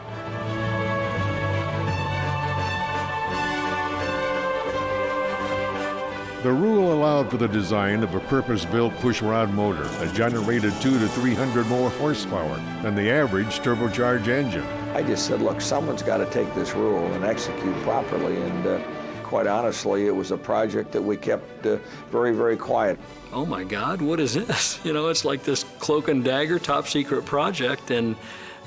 The rule allowed for the design of a purpose-built pushrod motor that generated 200 to 300 more horsepower than the average turbocharged engine. I just said, look, someone's got to take this rule and execute properly, and quite honestly, it was a project that we kept very, very quiet. Oh my God, what is this? You know, it's like this cloak and dagger top secret project, and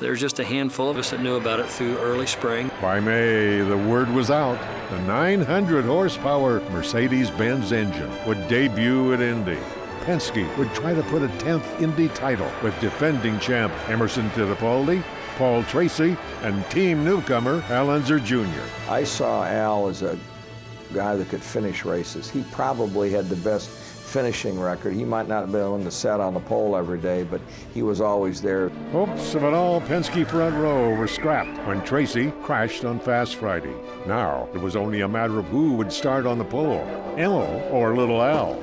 there's just a handful of us that knew about it through early spring. By May, the word was out. The 900 horsepower Mercedes-Benz engine would debut at Indy. Penske would try to put a 10th Indy title with defending champ Emerson Fittipaldi, Paul Tracy, and team newcomer Al Unser Jr. I saw Al as a guy that could finish races. He probably had the best finishing record. He might not have been able to set on the pole every day, but he was always there. Hopes of an all-Penske front row were scrapped when Tracy crashed on Fast Friday. Now, it was only a matter of who would start on the pole, Emil or Little Al.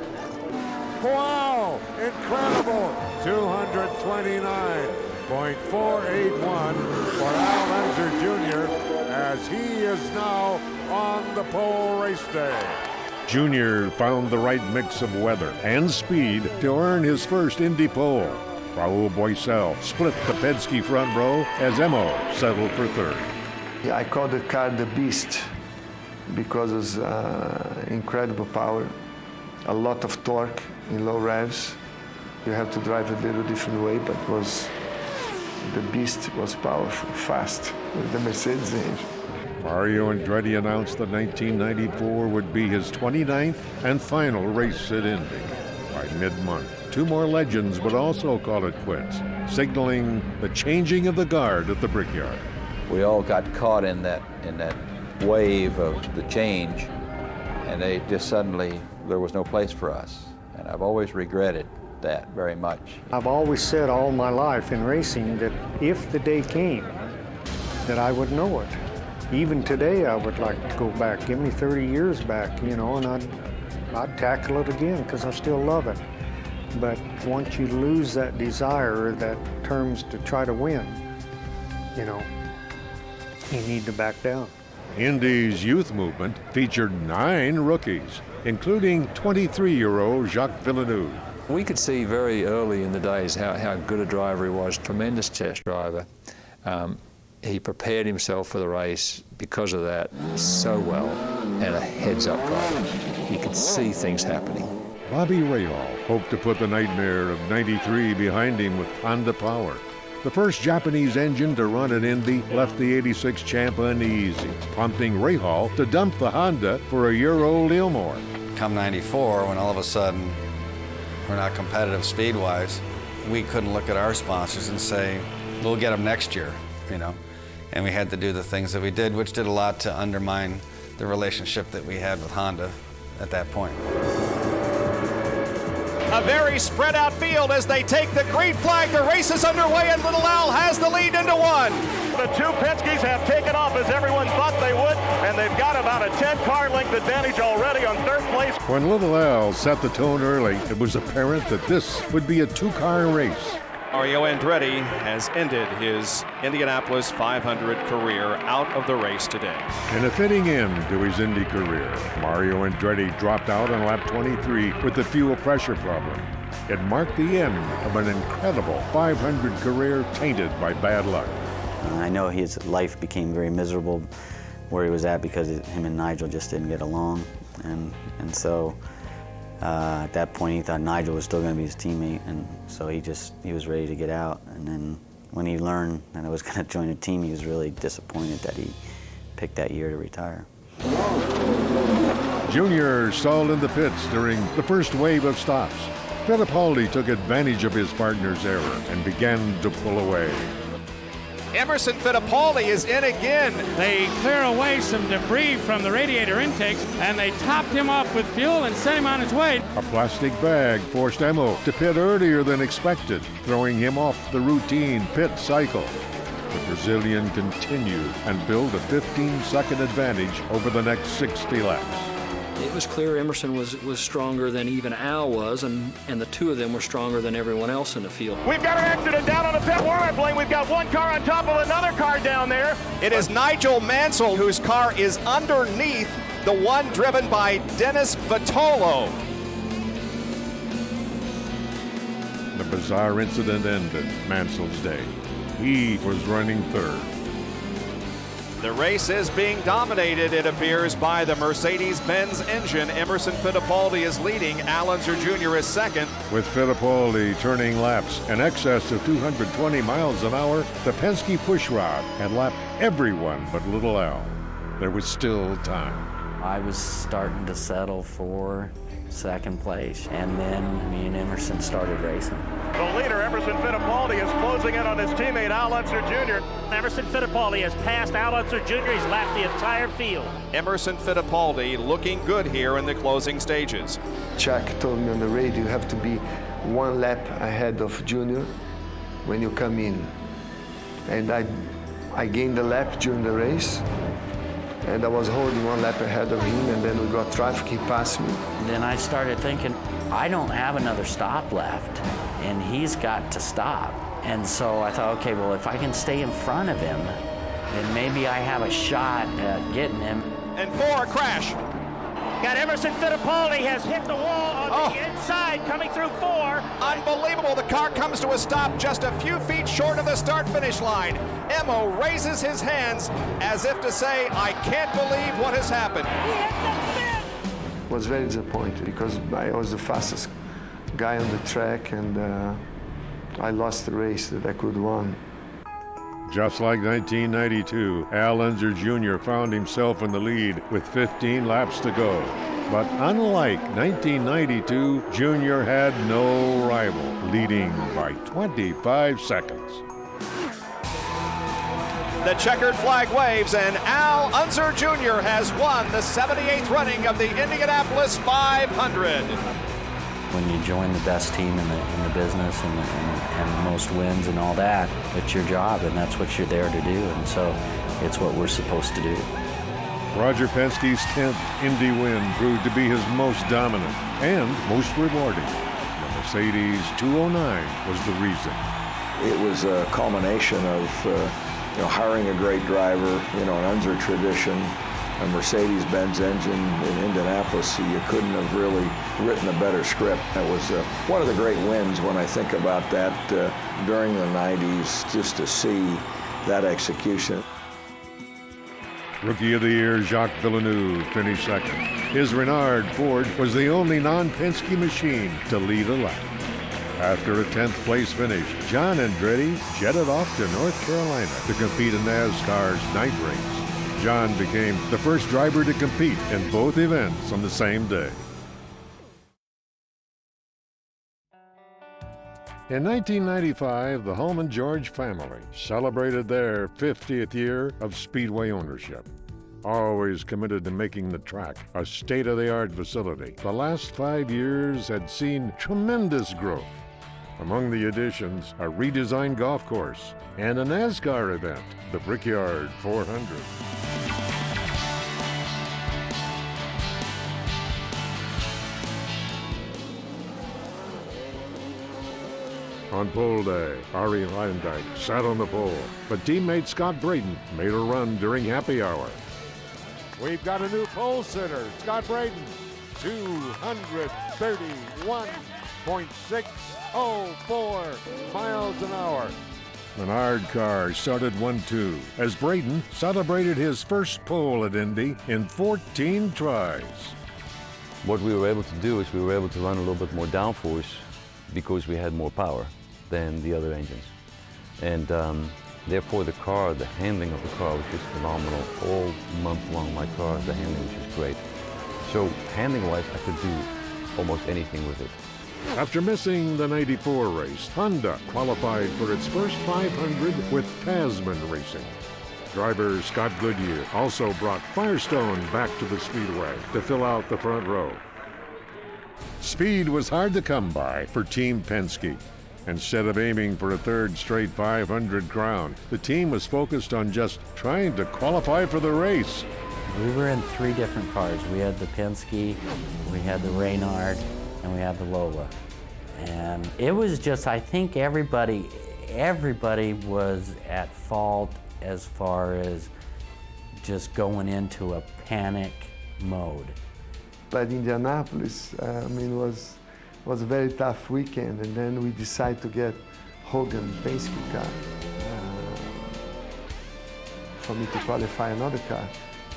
Wow, incredible, 229.481 for Al Unser Jr. as he is now on the pole race day. Junior found the right mix of weather and speed to earn his first Indy pole. Raul Boisel split the Penske front row as Emo settled for third. Yeah, I call the car the Beast because it's incredible power, a lot of torque in low revs. You have to drive a little different way, but the Beast was powerful, fast with the Mercedes engine. Mario Andretti announced that 1994 would be his 29th and final race at Indy. By mid-month, 2 more legends would also call it quits, signaling the changing of the guard at the Brickyard. We all got caught in that wave of the change, and they just suddenly, there was no place for us. And I've always regretted that very much. I've always said all my life in racing that if the day came, that I would know it. Even today, I would like to go back. Give me 30 years back, you know, and I'd tackle it again because I still love it. But once you lose that desire or that terms to try to win, you know, you need to back down. Indy's youth movement featured 9 rookies, including 23-year-old Jacques Villeneuve. We could see very early in the days how good a driver he was, tremendous test driver. He prepared himself for the race because of that so well, and a heads-up driver. You could see things happening. Bobby Rahal hoped to put the nightmare of '93 behind him with Honda power. The first Japanese engine to run at Indy left the '86 champ uneasy, prompting Rahal to dump the Honda for a year-old Ilmore. Come '94, when all of a sudden we're not competitive speed-wise, we couldn't look at our sponsors and say, we'll get them next year, you know. And we had to do the things that we did, which did a lot to undermine the relationship that we had with Honda at that point. A very spread out field as they take the green flag. The race is underway and Little Al has the lead into 1. The 2 Penskes have taken off as everyone thought they would, and they've got about a 10-car length advantage already on 3rd place. When Little Al set the tone early, it was apparent that this would be a 2-car race. Mario Andretti has ended his Indianapolis 500 career out of the race today. In a fitting end to his Indy career, Mario Andretti dropped out on lap 23 with the fuel pressure problem. It marked the end of an incredible 500 career tainted by bad luck. I know his life became very miserable where he was at because him and Nigel just didn't get along. And so at that point he thought Nigel was still going to be his teammate, and so he was ready to get out. And then when he learned that I was going to join a team, he was really disappointed that he picked that year to retire. Junior stalled in the pits during the first wave of stops. Fittipaldi took advantage of his partner's error and began to pull away. Emerson Fittipaldi is in again. They clear away some debris from the radiator intakes, and they topped him off with fuel and sent him on his way. A plastic bag forced Emo to pit earlier than expected, throwing him off the routine pit cycle. The Brazilian continued and built a 15-second advantage over the next 60 laps. It was clear Emerson was stronger than even Al was, and the two of them were stronger than everyone else in the field. We've got an accident down on the pit warm-up lane. We've got one car on top of another car down there. It is Nigel Mansell, whose car is underneath the one driven by Dennis Vitolo. The bizarre incident ended Mansell's day. He was running third. The race is being dominated, it appears, by the Mercedes-Benz engine. Emerson Fittipaldi is leading. Al Unser Jr. is second. With Fittipaldi turning laps in excess of 220 miles an hour, the Penske pushrod had lapped everyone but Little Al. There was still time. I was starting to settle for second place, and then me and Emerson started racing. The leader, Emerson Fittipaldi, is closing in on his teammate Al Unser Jr. Emerson Fittipaldi has passed Al Unser Jr. He's lapped the entire field. Emerson Fittipaldi looking good here in the closing stages. Chuck told me on the radio, you have to be one lap ahead of Junior when you come in. And I gained a lap during the race, and I was holding one lap ahead of him, and then we got traffic, he passed me. Then I started thinking, I don't have another stop left, and he's got to stop. And so I thought, okay, well, if I can stay in front of him, then maybe I have a shot at getting him. And for a crash. Got Emerson Fittipaldi has hit the wall on the inside, coming through 4. Unbelievable, the car comes to a stop just a few feet short of the start-finish line. Emo raises his hands as if to say, I can't believe what has happened. I was very disappointed because I was the fastest guy on the track, and I lost the race that I could won. Just like 1992, Al Unser Jr. found himself in the lead with 15 laps to go. But unlike 1992, Jr. had no rival, leading by 25 seconds. The checkered flag waves, and Al Unser Jr. has won the 78th running of the Indianapolis 500. When you join the best team in the business and most wins and all that, it's your job, and that's what you're there to do, and so it's what we're supposed to do. Roger Penske's 10th Indy win proved to be his most dominant and most rewarding. The Mercedes 209 was the reason. It was a culmination of hiring a great driver, an Unser tradition, a Mercedes-Benz engine in Indianapolis. You couldn't have really written a better script. That was one of the great wins when I think about that during the 90s, just to see that execution. Rookie of the Year Jacques Villeneuve finished second. His Renard Ford was the only non-Penske machine to lead a lap. After a 10th place finish, John Andretti jetted off to North Carolina to compete in NASCAR's night race. John became the first driver to compete in both events on the same day. In 1995, the Holman George family celebrated their 50th year of Speedway ownership. Always committed to making the track a state-of-the-art facility, the last 5 years had seen tremendous growth. Among the additions, a redesigned golf course and a NASCAR event, the Brickyard 400. On pole day, Ari Leindijk sat on the pole, but teammate Scott Braden made a run during happy hour. We've got a new pole sitter, Scott Braden, 231.604 miles an hour. Menard car started 1-2 as Braden celebrated his first pole at Indy in 14 tries. What we were able to do is we were able to run a little bit more downforce because we had more power than the other engines. And therefore the car, the handling of the car was just phenomenal. All month long my car, the handling was just great. So handling-wise, I could do almost anything with it. After missing the '94 race, Honda qualified for its first 500 with Tasman Racing. Driver Scott Goodyear also brought Firestone back to the Speedway to fill out the front row. Speed was hard to come by for Team Penske. Instead of aiming for a third straight 500 crown, the team was focused on just trying to qualify for the race. We were in 3 different cars. We had the Penske, we had the Reynard, and we had the Lola. And it was just, I think everybody was at fault as far as just going into a panic mode. But Indianapolis, was a very tough weekend, and then we decided to get Hogan Penske car for me to qualify another car.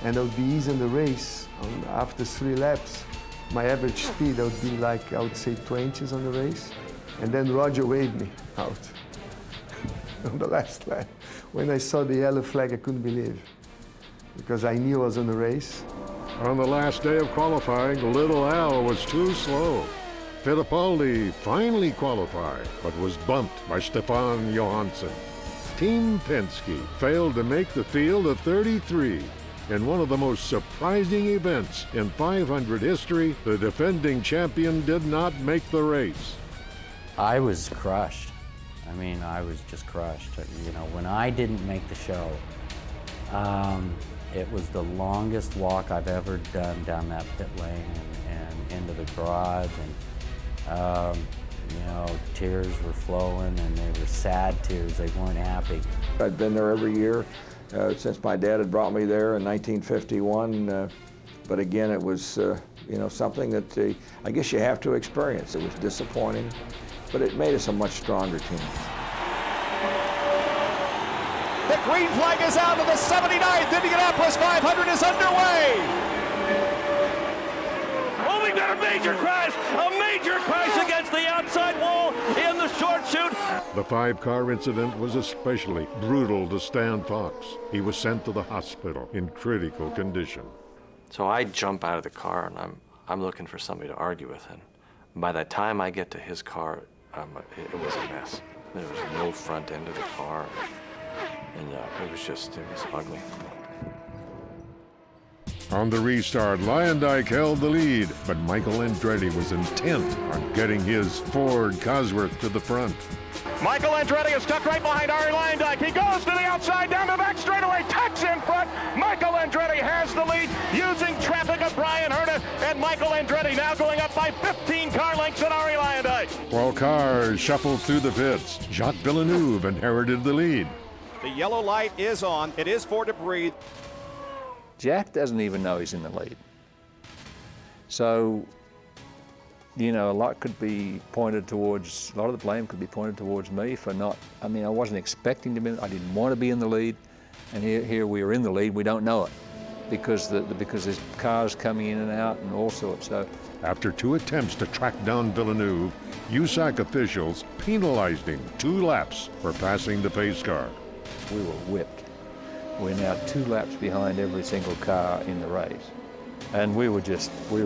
And it would be easy in the race. After 3 laps, my average speed would be like, I would say 20s on the race. And then Roger waved me out on the last lap. When I saw the yellow flag, I couldn't believe, because I knew I was on the race. On the last day of qualifying, Little Al was too slow. Fittipaldi finally qualified, but was bumped by Stefan Johansson. Team Penske failed to make the field of 33. In one of the most surprising events in 500 history, the defending champion did not make the race. I was crushed. I was just crushed. When I didn't make the show, it was the longest walk I've ever done down that pit lane and into the garage. And, tears were flowing, and they were sad tears. They weren't happy. I'd been there every year since my dad had brought me there in 1951. But again, it was something that I guess you have to experience. It was disappointing, but it made us a much stronger team. The green flag is out of the 79th Indianapolis 500 is underway. Oh, we've got a major crash against the outside wall in the short chute. The 5-car incident was especially brutal to Stan Fox. He was sent to the hospital in critical condition. So I jump out of the car, and I'm looking for somebody to argue with. And by the time I get to his car, it was a mess. There was no front end of the car, and it was ugly. On the restart, Leindijk held the lead, but Michael Andretti was intent on getting his Ford Cosworth to the front. Michael Andretti is stuck right behind Ari Leindijk. He goes to the outside, down the back straightaway, tucks in front. Michael Andretti has the lead using traffic of Brian Herta, and Michael Andretti now going up by 15 car lengths at Ari Leindijk. While cars shuffled through the pits, Jacques Villeneuve inherited the lead. The yellow light is on. It is for debris. Jack doesn't even know he's in the lead. So, a lot of the blame could be pointed towards me for not, I wasn't expecting to be, I didn't want to be in the lead, and here we are in the lead, we don't know it, because there's cars coming in and out and all sorts. So, after 2 attempts to track down Villeneuve, USAC officials penalized him 2 laps for passing the pace car. We were whipped. We're now 2 laps behind every single car in the race. And we were just down. We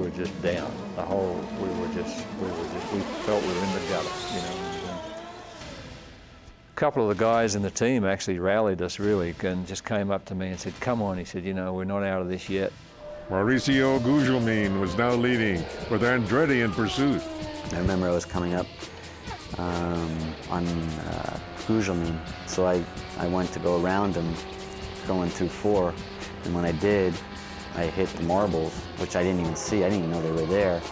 felt we were in the gutter, A couple of the guys in the team actually rallied us really and just came up to me and said, "Come on," he said, we're not out of this yet. Mauricio Gugelmin was now leading with Andretti in pursuit. I remember I was coming up on Gugelmin, so I went to go around him going through 4, and when I did, I hit the marbles, which I didn't even see. I didn't even know they were there.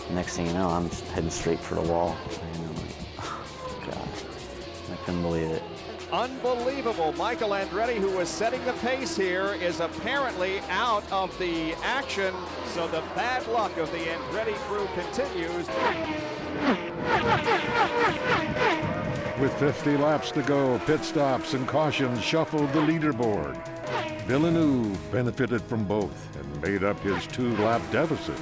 The next thing you know, I'm heading straight for the wall. And I'm like, oh, God. couldn't believe it. Unbelievable. Michael Andretti, who was setting the pace here, is apparently out of the action, so the bad luck of the Andretti crew continues. With 50 laps to go, pit stops and cautions shuffled the leaderboard. Villeneuve benefited from both and made up his 2-lap deficit.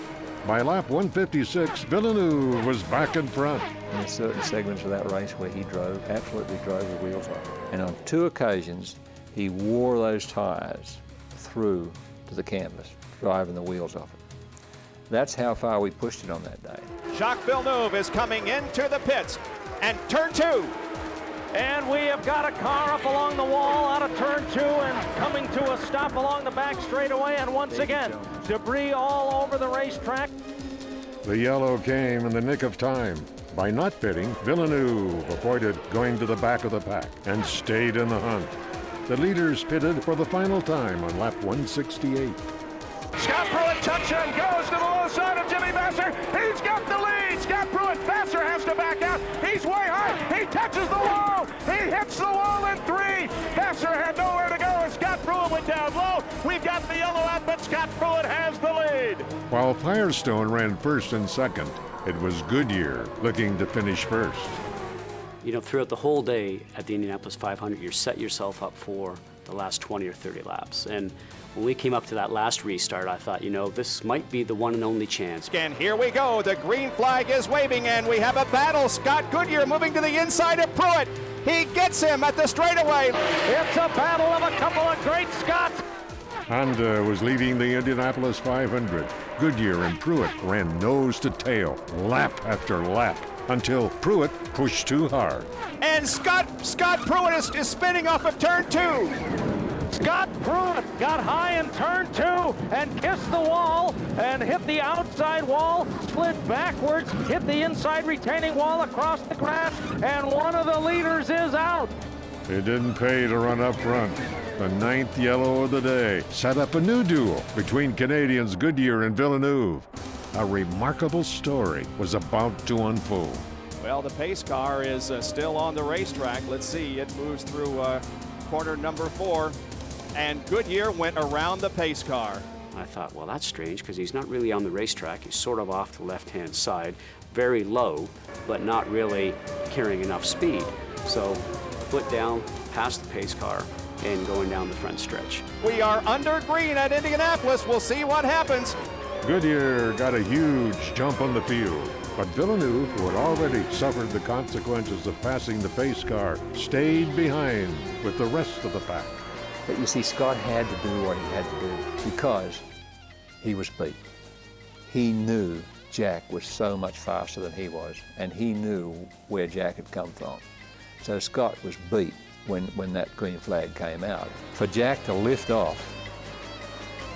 By lap 156, Villeneuve was back in front. And there's certain segments of that race where he absolutely drove the wheels off. And on 2 occasions, he wore those tires through to the canvas, driving the wheels off it. That's how far we pushed it on that day. Jacques Villeneuve is coming into the pits, and turn 2. And we have got a car up along the wall out of turn 2 and coming to a stop along the back straightaway. And once again, debris all over the racetrack. The yellow came in the nick of time. By not pitting, Villeneuve avoided going to the back of the pack and stayed in the hunt. The leaders pitted for the final time on lap 168. Scott Pruitt tucks in, goes to the low side of Jimmy Vasser. He's got the lead. Scott Pruitt, Vasser has to back out. He's way high. He touches the wall. He hits the wall in 3. Vasser had nowhere to go, and Scott Pruitt went down low. We've got the yellow out, but Scott Pruitt has the lead. While Firestone ran first and second, it was Goodyear looking to finish first. You know, throughout the whole day at the Indianapolis 500, you set yourself up for the last 20 or 30 laps. And when we came up to that last restart, I thought, you know, this might be the one and only chance. And here we go. The green flag is waving, and we have a battle. Scott Goodyear moving to the inside of Pruitt. He gets him at the straightaway. It's a battle of a couple of great Scots. Honda was leading the Indianapolis 500. Goodyear and Pruitt ran nose to tail, lap after lap, until Pruitt pushed too hard. And Scott Pruitt is spinning off of turn 2. Scott Pruitt got high in turn 2 and kissed the wall and hit the outside wall, slid backwards, hit the inside retaining wall across the grass, and one of the leaders is out. It didn't pay to run up front. The 9th yellow of the day set up a new duel between Canadians Goodyear and Villeneuve. A remarkable story was about to unfold. Well, the pace car is still on the racetrack. Let's see, it moves through corner number 4, and Goodyear went around the pace car. I thought, well, that's strange because he's not really on the racetrack. He's sort of off the left-hand side, very low, but not really carrying enough speed. So, foot down, past the pace car, and going down the front stretch. We are under green at Indianapolis. We'll see what happens. Goodyear got a huge jump on the field, but Villeneuve, who had already suffered the consequences of passing the pace car, stayed behind with the rest of the pack. But you see, Scott had to do what he had to do because he was beat. He knew Jack was so much faster than he was, and he knew where Jack had come from. So Scott was beat when that green flag came out. For Jack to lift off,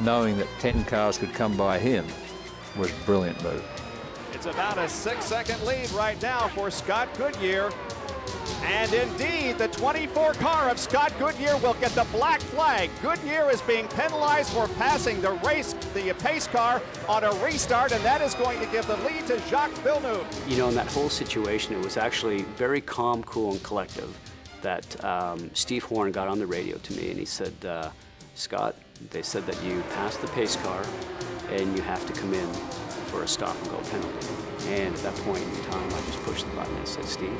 knowing that 10 cars could come by him, was a brilliant move. It's about a 6-second lead right now for Scott Goodyear. And indeed, the 24 car of Scott Goodyear will get the black flag. Goodyear is being penalized for passing the pace car on a restart, and that is going to give the lead to Jacques Villeneuve. You know, in that whole situation, it was actually very calm, cool, and collective that Steve Horn got on the radio to me, and he said, Scott, they said that you passed the pace car and you have to come in for a stop-and-go penalty. And at that point in time, I just pushed the button and said, Steve,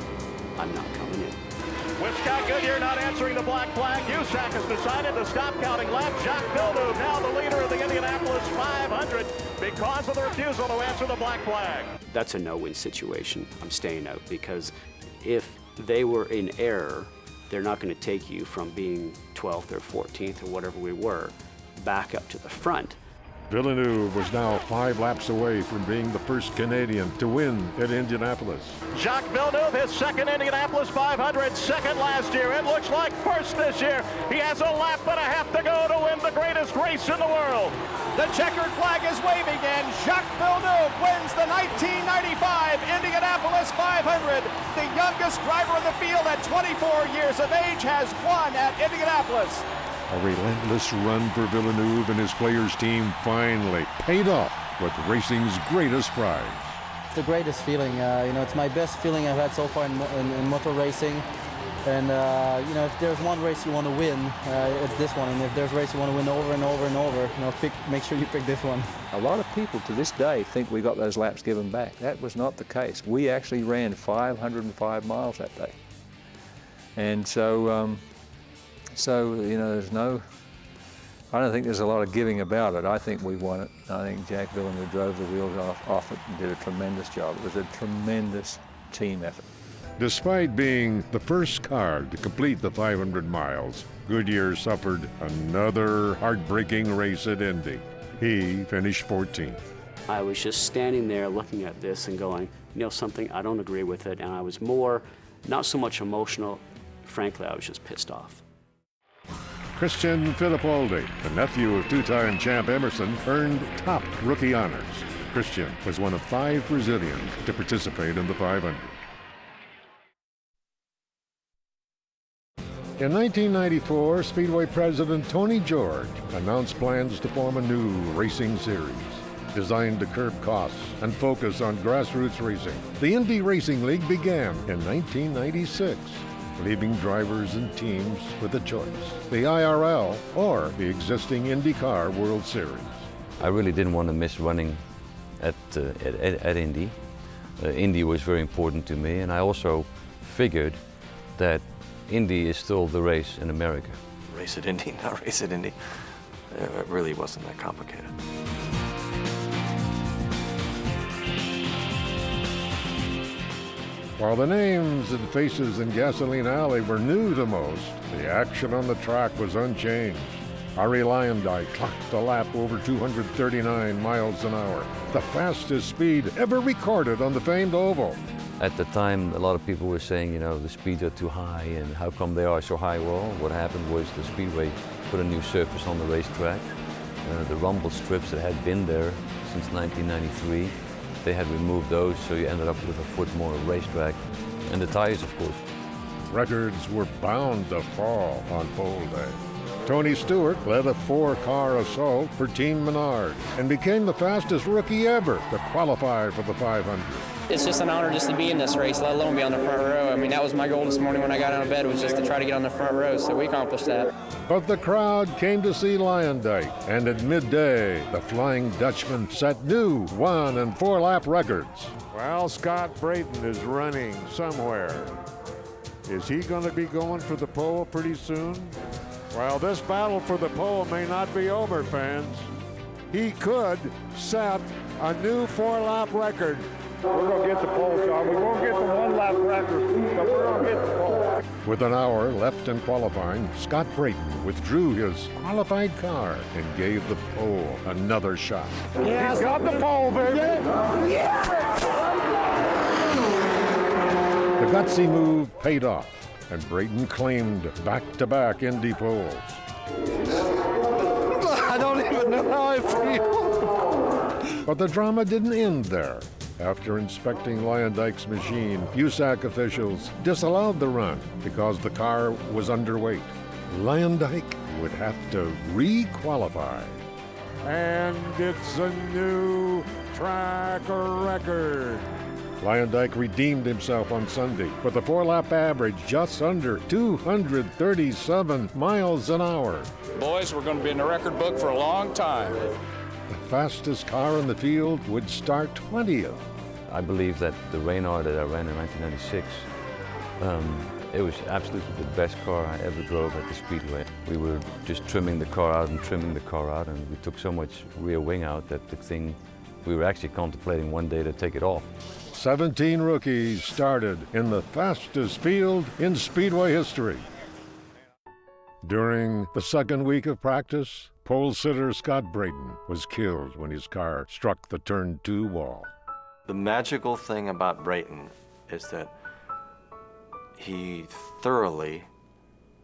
I'm not coming in. With Scott Goodyear not answering the black flag, USAC has decided to stop counting laps. Jacques Villeneuve, now the leader of the Indianapolis 500, because of the refusal to answer the black flag. That's a no-win situation. I'm staying out because if they were in error, they're not going to take you from being 12th or 14th or whatever we were back up to the front. Villeneuve was now 5 laps away from being the first Canadian to win at Indianapolis. Jacques Villeneuve, his second Indianapolis 500, second last year. It looks like first this year. He has a lap and a half to go to win the greatest race in the world. The checkered flag is waving, and Jacques Villeneuve wins the 1995 Indianapolis 500. The youngest driver in the field at 24 years of age has won at Indianapolis. A relentless run for Villeneuve and his players' team finally paid off with racing's greatest prize. It's the greatest feeling. You know, it's my best feeling I've had so far in motor racing. And you know, if there's one race you want to win, it's this one. And if there's a race you want to win over and over and over, you know, make sure you pick this one. A lot of people to this day think we got those laps given back. That was not the case. We actually ran 505 miles that day. And so, you know, I don't think there's a lot of giving about it. I think we won it. I think Jack Billingsley drove the wheels off it and did a tremendous job. It was a tremendous team effort. Despite being the first car to complete the 500 miles, Goodyear suffered another heartbreaking race at Indy. He finished 14th. I was just standing there looking at this and going, you know something, I don't agree with it. And I was more, not so much emotional, frankly, I was just pissed off. Christian Fittipaldi, the nephew of two-time champ Emerson, earned top rookie honors. Christian was one of 5 Brazilians to participate in the 500. In 1994, Speedway president Tony George announced plans to form a new racing series designed to curb costs and focus on grassroots racing. The Indy Racing League began in 1996, leaving drivers and teams with a choice: the IRL or the existing IndyCar World Series. I really didn't want to miss running at Indy. Indy was very important to me, and I also figured that Indy is still the race in America. Race at Indy, not race at Indy. It really wasn't that complicated. While the names and faces in Gasoline Alley were new to most, the action on the track was unchanged. Arie Luyendyk clocked a lap over 239 miles an hour, the fastest speed ever recorded on the famed oval. At the time, a lot of people were saying, you know, the speeds are too high and how come they are so high? Well, what happened was the Speedway put a new surface on the racetrack. The rumble strips that had been there since 1993, they had removed those, so you ended up with a foot more of racetrack. And the tires, of course. Records were bound to fall on pole day. Tony Stewart led a 4-car assault for Team Menard and became the fastest rookie ever to qualify for the 500. It's just an honor just to be in this race, let alone be on the front row. I mean, that was my goal this morning when I got out of bed, was just to try to get on the front row, so we accomplished that. But the crowd came to see Luyendyk, and at midday, the Flying Dutchman set new 1- and 4-lap records. Well, Scott Brayton is running somewhere. Is he going to be going for the pole pretty soon? Well, this battle for the pole may not be over, fans. He could set a new 4-lap record. We're going to get the pole, John. We won't get the 1-lap record, but we're going to get the pole. With an hour left in qualifying, Scott Brayton withdrew his qualified car and gave the pole another shot. Yes. He's got the pole, baby. Yeah. The gutsy move paid off, and Brayton claimed back-to-back Indy poles. I don't even know how I feel. But the drama didn't end there. After inspecting Luyendyk's machine, USAC officials disallowed the run because the car was underweight. Luyendyk would have to re-qualify. And it's a new track record. Luyendyk redeemed himself on Sunday with a 4-lap average just under 237 miles an hour. Boys, we're going to be in the record book for a long time. The fastest car in the field would start 20th. I believe that the Reynard that I ran in 1996, it was absolutely the best car I ever drove at the Speedway. We were just trimming the car out, and we took so much rear wing out that the thing, we were actually contemplating one day to take it off. 17 rookies started in the fastest field in Speedway history. During the second week of practice, pole sitter Scott Brayton was killed when his car struck the turn 2 wall. The magical thing about Brayton is that he thoroughly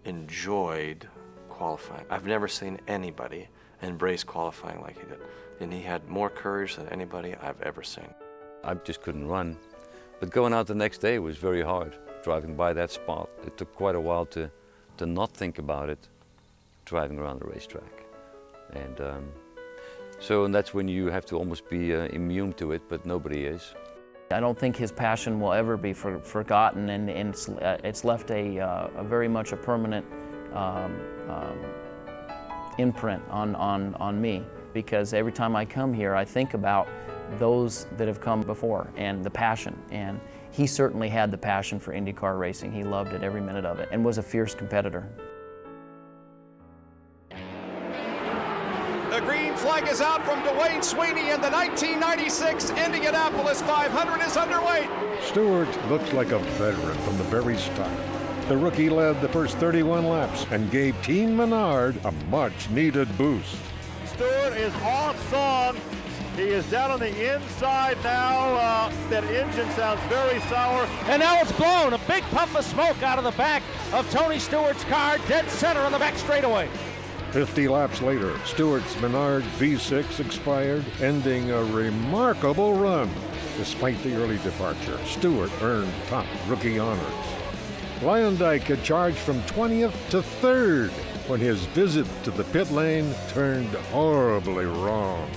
enjoyed qualifying. I've never seen anybody embrace qualifying like he did. And he had more courage than anybody I've ever seen. I just couldn't run. But going out the next day was very hard. Driving by that spot, it took quite a while to not think about it, driving around the racetrack. And that's when you have to almost be immune to it, but nobody is. I don't think his passion will ever be forgotten, and it's left a very much a permanent imprint on me, because every time I come here I think about those that have come before and the passion, and he certainly had the passion for IndyCar racing. He loved it, every minute of it, and was a fierce competitor. The green flag is out from Dwayne Sweeney, and the 1996 Indianapolis 500 is underway. Stewart looked like a veteran from the very start. The rookie led the first 31 laps and gave Team Menard a much-needed boost. Stewart is off song. He is down on the inside now. That engine sounds very sour. And now it's blown. A big puff of smoke out of the back of Tony Stewart's car, dead center on the back straightaway. 50 laps later, Stewart's Menard V6 expired, ending a remarkable run. Despite the early departure, Stewart earned top rookie honors. Lyondike had charged from 20th to 3rd when his visit to the pit lane turned horribly wrong.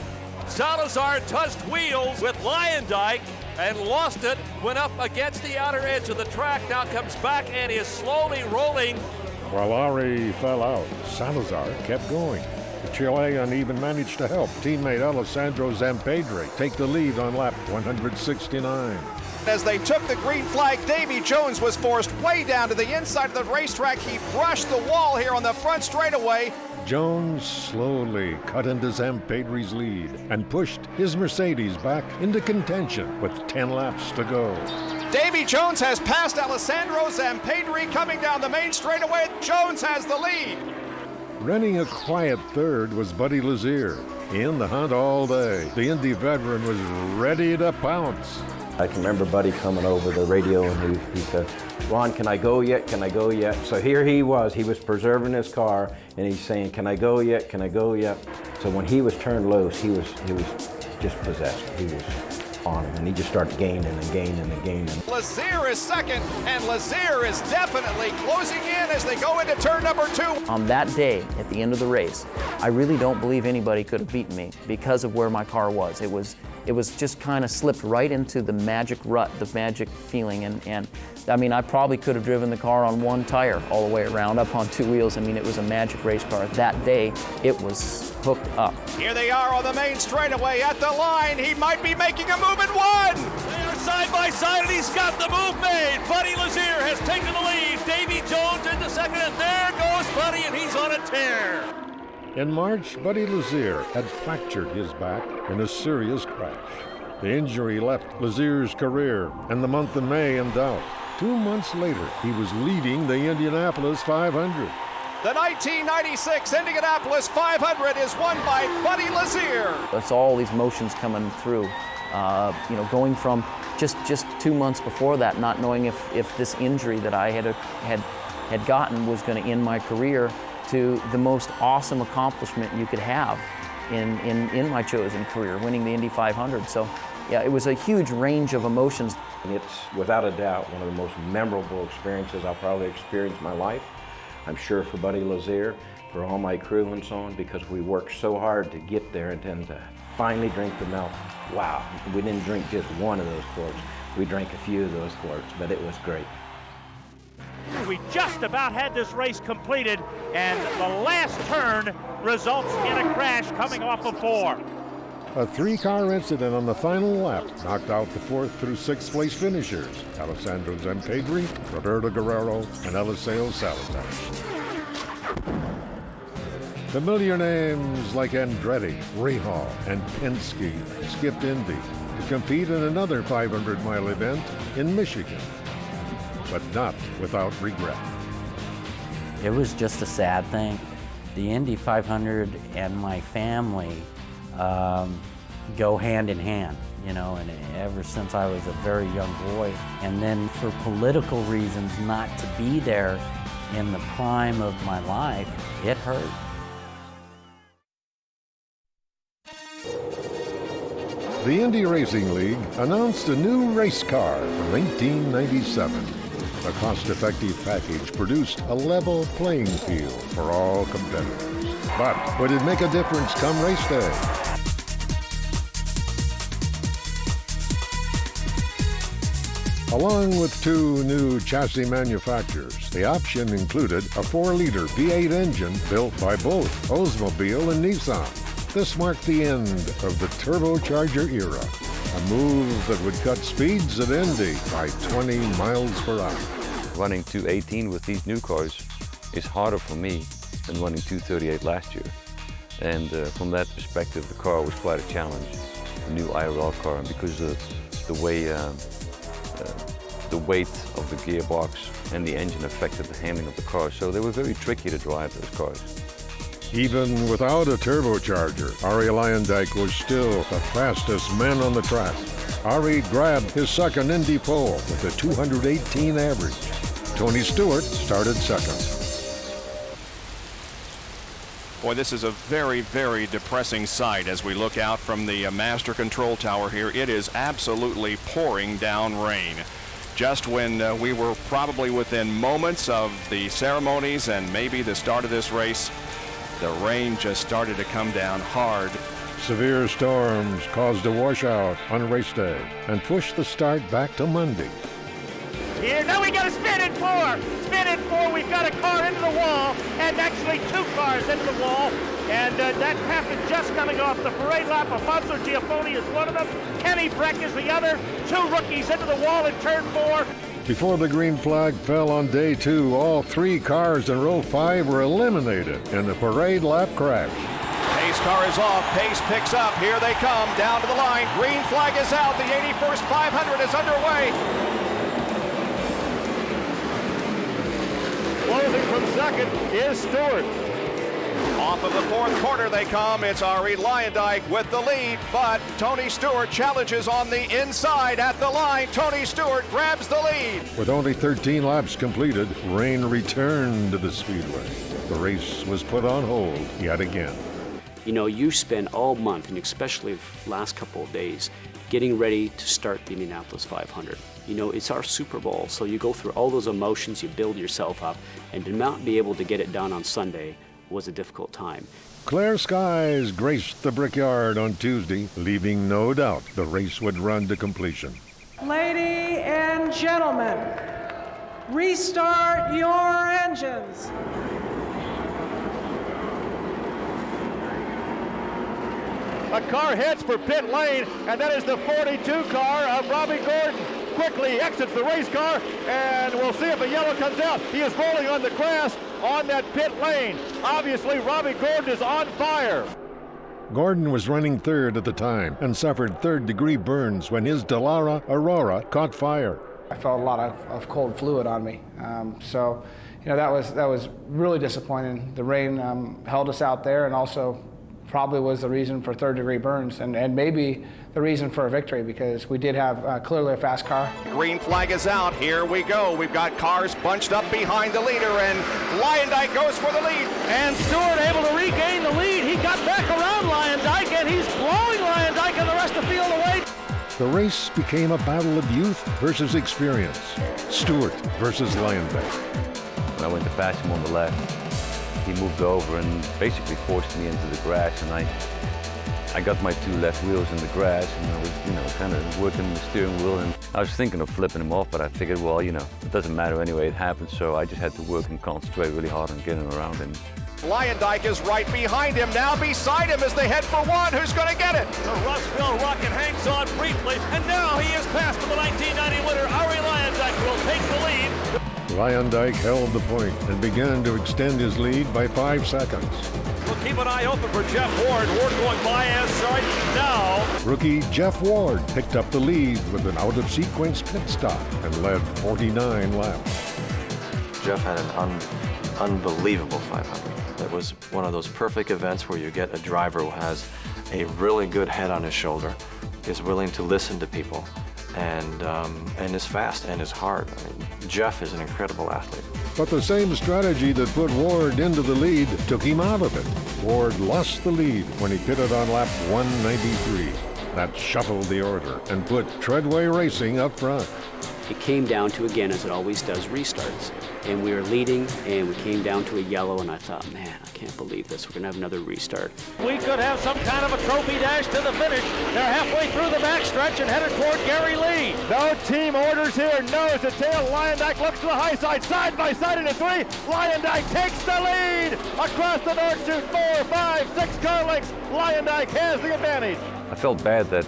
Salazar touched wheels with Lyondike and lost it, went up against the outer edge of the track, now comes back and is slowly rolling. While Ari fell out, Salazar kept going. The Chilean even managed to help teammate Alessandro Zampedri take the lead on lap 169. As they took the green flag, Davy Jones was forced way down to the inside of the racetrack. He brushed the wall here on the front straightaway. Jones slowly cut into Zampedri's lead and pushed his Mercedes back into contention with 10 laps to go. Davy Jones has passed Alessandro Zampedri coming down the main straightaway. Jones has the lead. Running a quiet third was Buddy Lazier. In the hunt all day, the Indy veteran was ready to pounce. I can remember Buddy coming over the radio and he said, "Ron, can I go yet? Can I go yet?" So here he was preserving his car and he's saying, "Can I go yet? Can I go yet?" So when he was turned loose, he was just possessed. He was on him and he just started gaining and gaining and gaining. Lazier is second, and Lazier is definitely closing in as they go into turn number 2. On that day, at the end of the race, I really don't believe anybody could have beaten me because of where my car was. It was just kind of slipped right into the magic rut, the magic feeling, and I mean, I probably could have driven the car on one tire all the way around, up on 2 wheels. I mean, it was a magic race car. That day, it was hooked up. Here they are on the main straightaway at the line. He might be making a move at 1. They are side by side, and he's got the move made. Buddy Lazier has taken the lead. Davy Jones into second, and there goes Buddy, and he's on a tear. In March, Buddy Lazier had fractured his back in a serious crash. The injury left Lazier's career and the month of May in doubt. 2 months later, he was leading the Indianapolis 500. The 1996 Indianapolis 500 is won by Buddy Lazier. It's all these motions coming through. Going from just 2 months before that, not knowing if this injury that I had gotten was going to end my career, to the most awesome accomplishment you could have in my chosen career, winning the Indy 500. So, yeah, it was a huge range of emotions. It's without a doubt one of the most memorable experiences I'll probably experience in my life. I'm sure for Buddy Lazier, for all my crew and so on, because we worked so hard to get there and then to finally drink the milk. Wow, we didn't drink just one of those quarts. We drank a few of those quarts, but it was great. We just about had this race completed, and the last turn results in a crash coming off of 4. A 3-car incident on the final lap knocked out the 4th through 6th place finishers, Alessandro Zampedri, Roberto Guerrero, and Eliseo Salazar. Familiar names like Andretti, Rahal, and Penske skipped Indy to compete in another 500-mile event in Michigan, but not without regret. It was just a sad thing. The Indy 500 and my family go hand in hand, and ever since I was a very young boy. And then for political reasons, not to be there in the prime of my life, it hurt. The Indy Racing League announced a new race car for 1997. A cost-effective package produced a level playing field for all competitors. But would it make a difference come race day? Along with 2 new chassis manufacturers, the option included a 4-liter V8 engine built by both Oldsmobile and Nissan. This marked the end of the turbocharger era, a move that would cut speeds at Indy by 20 miles per hour. Running 218 with these new cars is harder for me than running 238 last year. And from that perspective, the car was quite a challenge, the new IRL car, and because of the way the weight of the gearbox and the engine affected the handling of the car, so they were very tricky to drive, those cars. Even without a turbocharger, Arie Luyendyk was still the fastest man on the track. Arie grabbed his second Indy pole with a 218 average. Tony Stewart started second. Boy, this is a very, very depressing sight as we look out from the master control tower here. It is absolutely pouring down rain. Just when we were probably within moments of the ceremonies and maybe the start of this race, the rain just started to come down hard. Severe storms caused a washout on race day and pushed the start back to Monday. Here, now we got a spin in 4. Spin in 4, we've got a car into the wall, and actually 2 cars into the wall. And that happened just coming off the parade lap. Alfonso Giaffoni is one of them. Kenny Breck is the other. 2 rookies into the wall in turn 4. Before the green flag fell on day 2, all 3 cars in row 5 were eliminated in the parade lap crash. Pace car is off. Pace picks up. Here they come down to the line. Green flag is out. The 81st 500 is underway. Closing from second is Stewart. Off of the 4th corner they come. It's Arie Luyendyk with the lead, but Tony Stewart challenges on the inside at the line. Tony Stewart grabs the lead. With only 13 laps completed, rain returned to the speedway. The race was put on hold yet again. You know, you spend all month, and especially the last couple of days, getting ready to start the Indianapolis 500. You know, it's our Super Bowl, so you go through all those emotions, you build yourself up, and to not be able to get it done on Sunday was a difficult time. Clear skies graced the Brickyard on Tuesday, leaving no doubt the race would run to completion. Ladies and gentlemen, restart your engines. A car heads for pit lane, and that is the 42 car of Robbie Gordon. Quickly exits the race car, and we'll see if a yellow comes out. He is rolling on the grass on that pit lane. Obviously, Robbie Gordon is on fire. Gordon was running 3rd at the time and suffered 3rd-degree burns when his Dallara Aurora caught fire. I felt a lot of cold fluid on me, so you know that was really disappointing. The rain held us out there, and also probably was the reason for 3rd-degree burns, and maybe the reason for a victory, because we did have clearly a fast car. Green flag is out. Here we go. We've got cars bunched up behind the leader, and Luyendyk goes for the lead. And Stewart able to regain the lead. He got back around Luyendyk, and he's blowing Luyendyk and the rest of the field away. The race became a battle of youth versus experience. Stewart versus Luyendyk. When I went to pass him on the left, he moved over and basically forced me into the grass, and I got my 2 left wheels in the grass, and I was, you know, kind of working the steering wheel, and I was thinking of flipping him off, but I figured, well, you know, it doesn't matter anyway, it happened, so I just had to work and concentrate really hard on getting around him. Luyendyk is right behind him. Now beside him is the head for 1. Who's going to get it? The Rustville Rocket hangs on briefly, and now he is past the 1990 winner. Arie Luyendyk will take the lead. Luyendyk held the point and began to extend his lead by 5 seconds. We'll keep an eye open for Jeff Ward. Ward going by as right now. Rookie Jeff Ward picked up the lead with an out-of-sequence pit stop and led 49 laps. Jeff had an unbelievable 500. It was one of those perfect events where you get a driver who has a really good head on his shoulder, is willing to listen to people, and is fast and is hard. I mean, Jeff is an incredible athlete. But the same strategy that put Ward into the lead took him out of it. Ward lost the lead when he pitted on lap 193. That shuffled the order and put Treadway Racing up front. it came down to, again, as it always does, restarts. And we were leading, and we came down to a yellow, and I thought, man, I can't believe this. We're going to have another restart. We could have some kind of a trophy dash to the finish. They're halfway through the backstretch and headed toward Gary Lee. No team orders here, nose to tail. Lyondike looks to the high side by side into 3. Lyondike takes the lead across the North Chute. 4, 5, 6 car lengths. Lyondike has the advantage. I felt bad that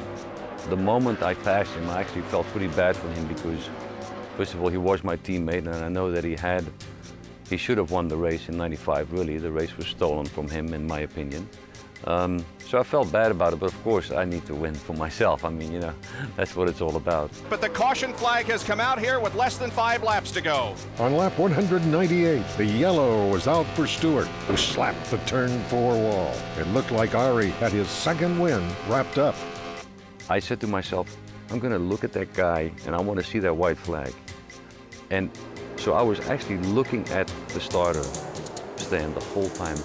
the moment I passed him, I actually felt pretty bad for him because, first of all, he was my teammate, and I know that he should have won the race in '95, really. The race was stolen from him, in my opinion. So I felt bad about it, but of course I need to win for myself. I mean, you know, that's what it's all about. But the caution flag has come out here with less than 5 laps to go. On lap 198, the yellow was out for Stewart, who slapped the turn 4 wall. It looked like Ari had his second win wrapped up. I said to myself, I'm going to look at that guy and I want to see that white flag. And so I was actually looking at the starter stand the whole time.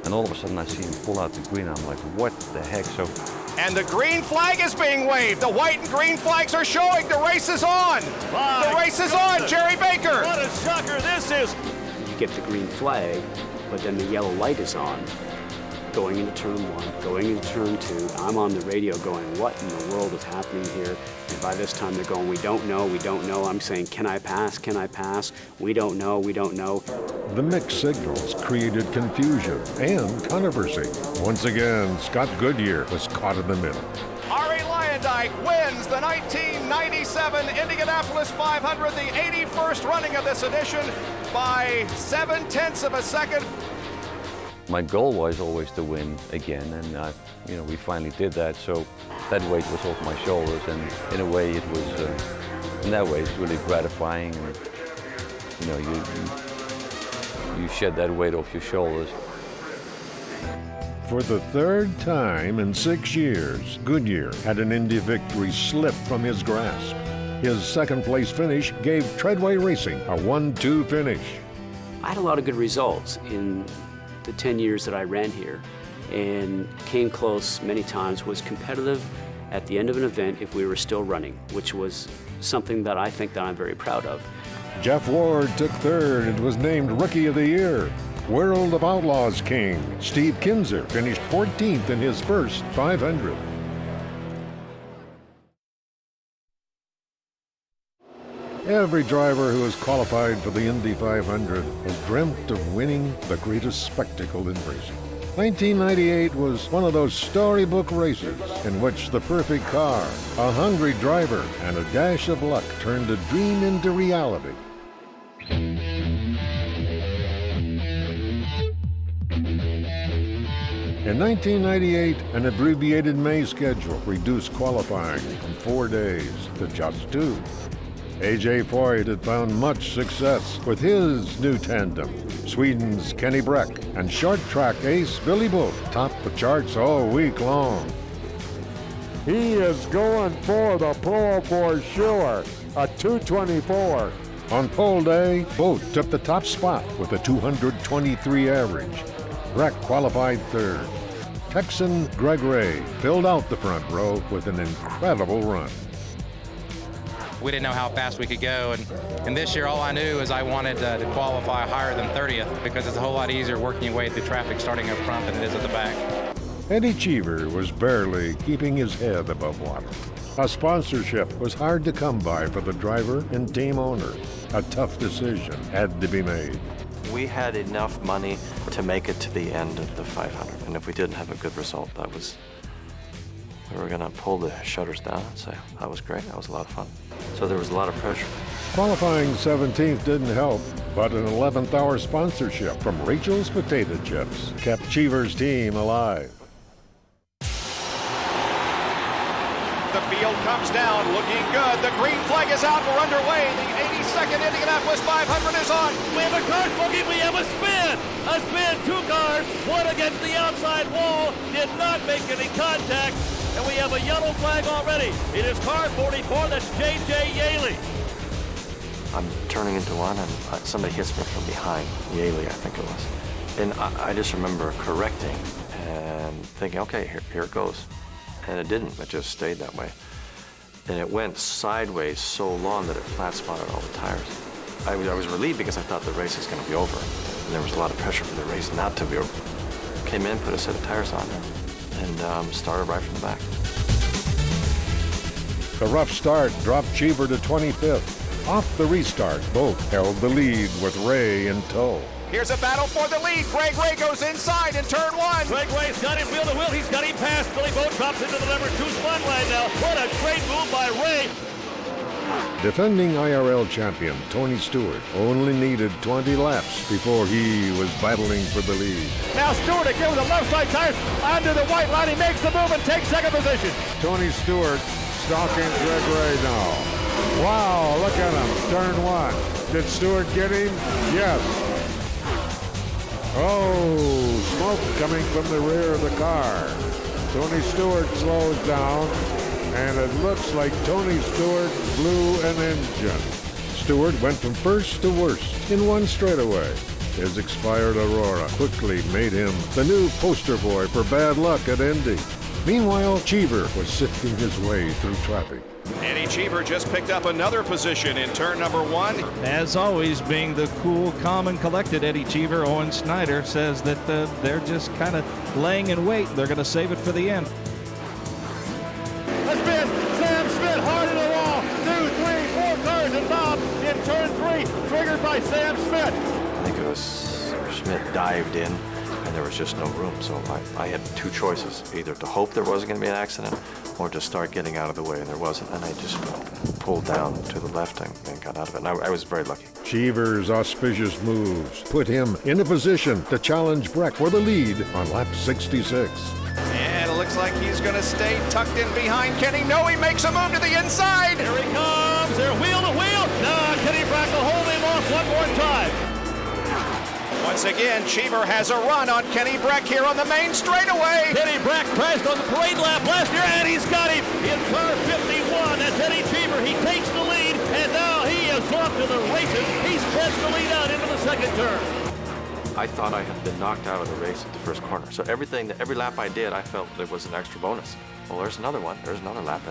And all of a sudden I see him pull out the green. I'm like, what the heck? So, And the green flag is being waved. The white and green flags are showing. The race is on. The race is on, Jerry Baker. What a shocker this is. You get the green flag, but then the yellow light is on. Going into turn 1, going into turn 2, I'm on the radio going, what in the world is happening here? And by this time they're going, we don't know, we don't know. I'm saying, can I pass, can I pass? We don't know, we don't know. The mixed signals created confusion and controversy. Once again, Scott Goodyear was caught in the middle. Ari Lyondike wins the 1997 Indianapolis 500, the 81st running of this edition, by 0.7 of a second. my goal was always to win again, and you know, we finally did that. So that weight was off my shoulders, and in a way, it was in that way it's really gratifying. And, you know, you shed that weight off your shoulders. For the third time in 6 years, Goodyear had an Indy victory slip from his grasp. His second-place finish gave Treadway Racing a 1-2 finish. I had a lot of good results in the 10 years that I ran here, and came close many times, was competitive at the end of an event if we were still running, which was something that I think that I'm very proud of. Jeff Ward took third and was named Rookie of the Year. World of Outlaws king Steve Kinzer finished 14th in his first 500. Every driver who has qualified for the Indy 500 has dreamt of winning the greatest spectacle in racing. 1998 was one of those storybook races in which the perfect car, a hungry driver, and a dash of luck turned a dream into reality. In 1998, an abbreviated May schedule reduced qualifying from 4 days to just 2. A.J. Foyt had found much success with his new tandem. Sweden's Kenny Breck and short track ace Billy Bull topped the charts all week long. He is going for the pole for sure, a 224. On pole day, both took the top spot with a 223 average. Breck qualified third. Texan Greg Ray filled out the front row with an incredible run. We didn't know how fast we could go, and this year all I knew is I wanted to qualify higher than 30th because it's a whole lot easier working your way through traffic starting up front than it is at the back. Eddie Cheever was barely keeping his head above water. A sponsorship was hard to come by for the driver and team owner. A tough decision had to be made. We had enough money to make it to the end of the 500, and if we didn't have a good result, we were gonna pull the shutters down and say, that was great, that was a lot of fun. So there was a lot of pressure. Qualifying 17th didn't help, but an 11th hour sponsorship from Rachel's Potato Chips kept Cheever's team alive. The field comes down, looking good. The green flag is out, we're underway. The 82nd Indianapolis 500 is on. We have a car smoking, we have a spin. A spin, 2 cars, one against the outside wall, did not make any contact. And we have a yellow flag already. It is car 44, that's J.J. Yaley. I'm turning into one, and somebody hits me from behind. Yaley, I think it was. And I just remember correcting and thinking, okay, here it goes. And it didn't, it just stayed that way. and it went sideways so long that it flat spotted all the tires. I was relieved because I thought the race was going to be over, and there was a lot of pressure for the race not to be over. Came in, put a set of tires on, and started right from the back. The rough start dropped Cheever to 25th. Off the restart, both held the lead with Ray in tow. Here's a battle for the lead. Greg Ray goes inside in turn one. Greg Ray's got him wheel to wheel. He's got him past. Billy Boat drops into the number 2 spot line now. What a great move by Ray. Defending IRL champion Tony Stewart only needed 20 laps before he was battling for the lead. Now Stewart again with the left side tires under the white line. He makes the move and takes second position. Tony Stewart stalking Greg Ray now. Wow, look at him, turn one. Did Stewart get him? Yes. Oh, smoke coming from the rear of the car. Tony Stewart slows down, and it looks like Tony Stewart blew an engine. Stewart went from first to worst in one straightaway. His expired Aurora quickly made him the new poster boy for bad luck at Indy. Meanwhile, Cheever was sifting his way through traffic. Eddie Cheever just picked up another position in turn number 1. As always, being the cool, calm, and collected Eddie Cheever, Owen Snyder says that they're just kind of laying in wait. They're going to save it for the end. That's been Sam Schmidt hard in the wall. 2, 3, 4 cars involved in turn 3, triggered by Sam Schmidt. I think it was Schmidt dived in, and there was just no room. So I had two choices, either to hope there wasn't going to be an accident or to start getting out of the way, and there wasn't. And I just pulled down to the left and got out of it. And I was very lucky. Cheever's auspicious moves put him in a position to challenge Breck for the lead on lap 66. And it looks like he's going to stay tucked in behind Kenny. No, he makes a move to the inside. Here he comes. They're wheel to wheel. Now Kenny Breck will hold him off one more time. Once again, Cheever has a run on Kenny Breck here on the main straightaway. Kenny Breck crashed on the parade lap last year, and he's got him in car 51. That's Eddie Cheever. He takes the lead, and now he has gone to the races. He's stretched the lead out into the second turn. I thought I had been knocked out of the race at the first corner. So every lap I did, I felt there was an extra bonus. Well, there's another one. There's another lap.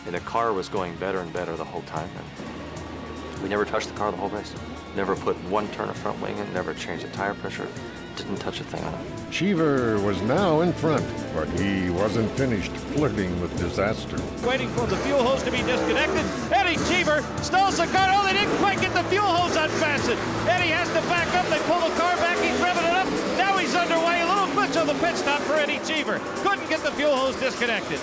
And the car was going better and better the whole time. And we never touched the car the whole race. Never put one turn of front wing in, never changed the tire pressure, didn't touch a thing on it. Cheever was now in front, but he wasn't finished flirting with disaster. Waiting for the fuel hose to be disconnected. Eddie Cheever stalls the car. Oh, they didn't quite get the fuel hose unfastened. Eddie has to back up. They pull the car back. He's revving it up. Now he's underway. A little glitch on the pit stop for Eddie Cheever. Couldn't get the fuel hose disconnected.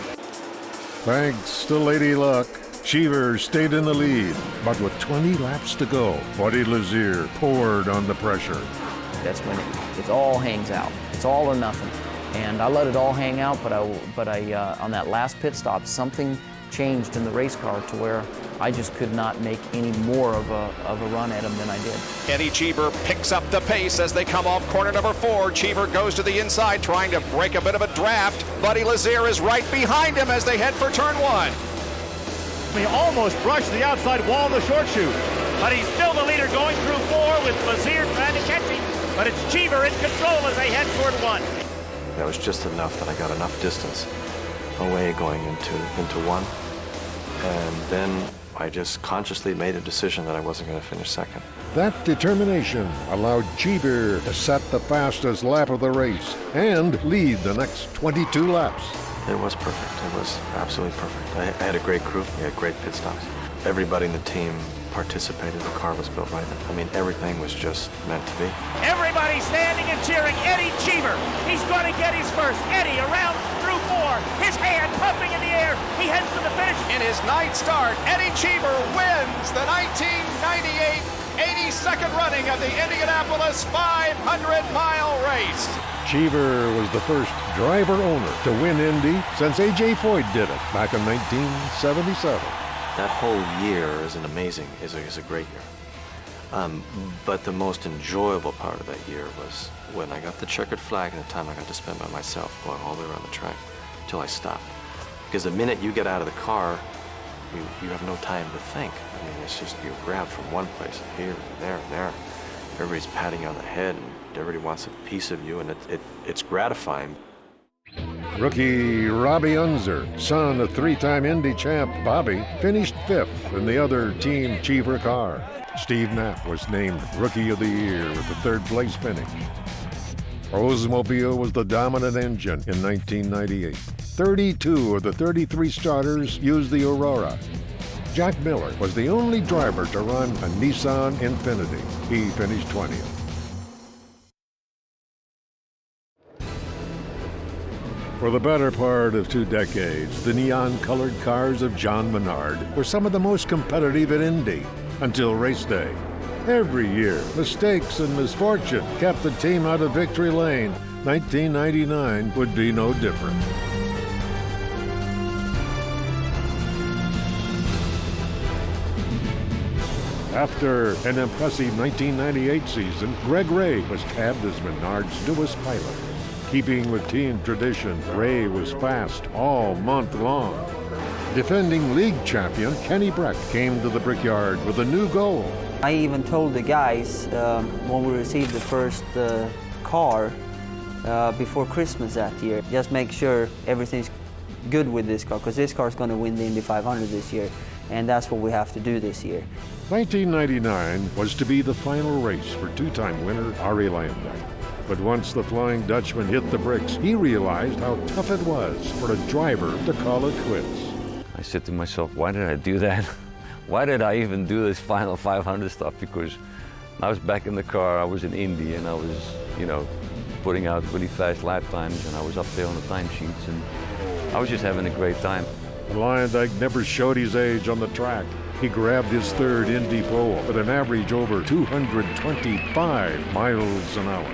Thanks to Lady Luck, Cheever stayed in the lead, but with 20 laps to go, Buddy Lazier poured on the pressure. That's when it all hangs out. It's all or nothing. And I let it all hang out, but I on that last pit stop, something changed in the race car to where I just could not make any more of a run at him than I did. Eddie Cheever picks up the pace as they come off corner number 4. Cheever goes to the inside, trying to break a bit of a draft. Buddy Lazier is right behind him as they head for turn 1. He almost brushed the outside wall of the short chute. But he's still the leader going through 4 with Lazier trying to catch him. But it's Cheever in control as they head toward 1. That was just enough that I got enough distance away going into 1. And then I just consciously made a decision that I wasn't going to finish second. That determination allowed Cheever to set the fastest lap of the race and lead the next 22 laps. It was perfect. It was absolutely perfect. I had a great crew. We had great pit stops. Everybody in the team participated. The car was built right. I mean, everything was just meant to be. Everybody standing and cheering Eddie Cheever. He's going to get his first. Eddie around through 4. His hand pumping in the air. He heads for the finish. In his ninth start, Eddie Cheever wins the 1998 82nd running of the Indianapolis 500-mile race. Cheever was the first driver-owner to win Indy since A.J. Foyt did it back in 1977. That whole year is a great year. But the most enjoyable part of that year was when I got the checkered flag and the time I got to spend by myself going all the way around the track until I stopped. Because the minute you get out of the car, you have no time to think. I mean, it's just you grab from one place and here and there and there. Everybody's patting you on the head and everybody wants a piece of you, and it's gratifying. Rookie Robbie Unser, son of three-time Indy champ Bobby, finished 5th in the other Team Cheever car. Steve Knapp was named Rookie of the Year with a 3rd place finish. Oldsmobile was the dominant engine in 1998. 32 of the 33 starters used the Aurora. Jack Miller was the only driver to run a Nissan Infiniti. He finished 20th. For the better part of 2 decades, the neon-colored cars of John Menard were some of the most competitive at Indy, until race day. Every year, mistakes and misfortune kept the team out of victory lane. 1999 would be no different. After an impressive 1998 season, Greg Ray was tabbed as Menard's newest pilot. Keeping with team tradition, Ray was fast all month long. Defending league champion Kenny Breck came to the Brickyard with a new goal. I even told the guys when we received the first car before Christmas that year, just make sure everything's good with this car, because this car is going to win the Indy 500 this year, and that's what we have to do this year. 1999 was to be the final race for 2-time winner Arie Luyendyk. But once the Flying Dutchman hit the bricks, he realized how tough it was for a driver to call it quits. I said to myself, why did I do that? Why did I even do this final 500 stuff? Because I was back in the car, I was in Indy, and I was, putting out really fast lap times, and I was up there on the timesheets, and I was just having a great time. Luyendyk never showed his age on the track. He grabbed his 3rd Indy pole with an average over 225 miles an hour.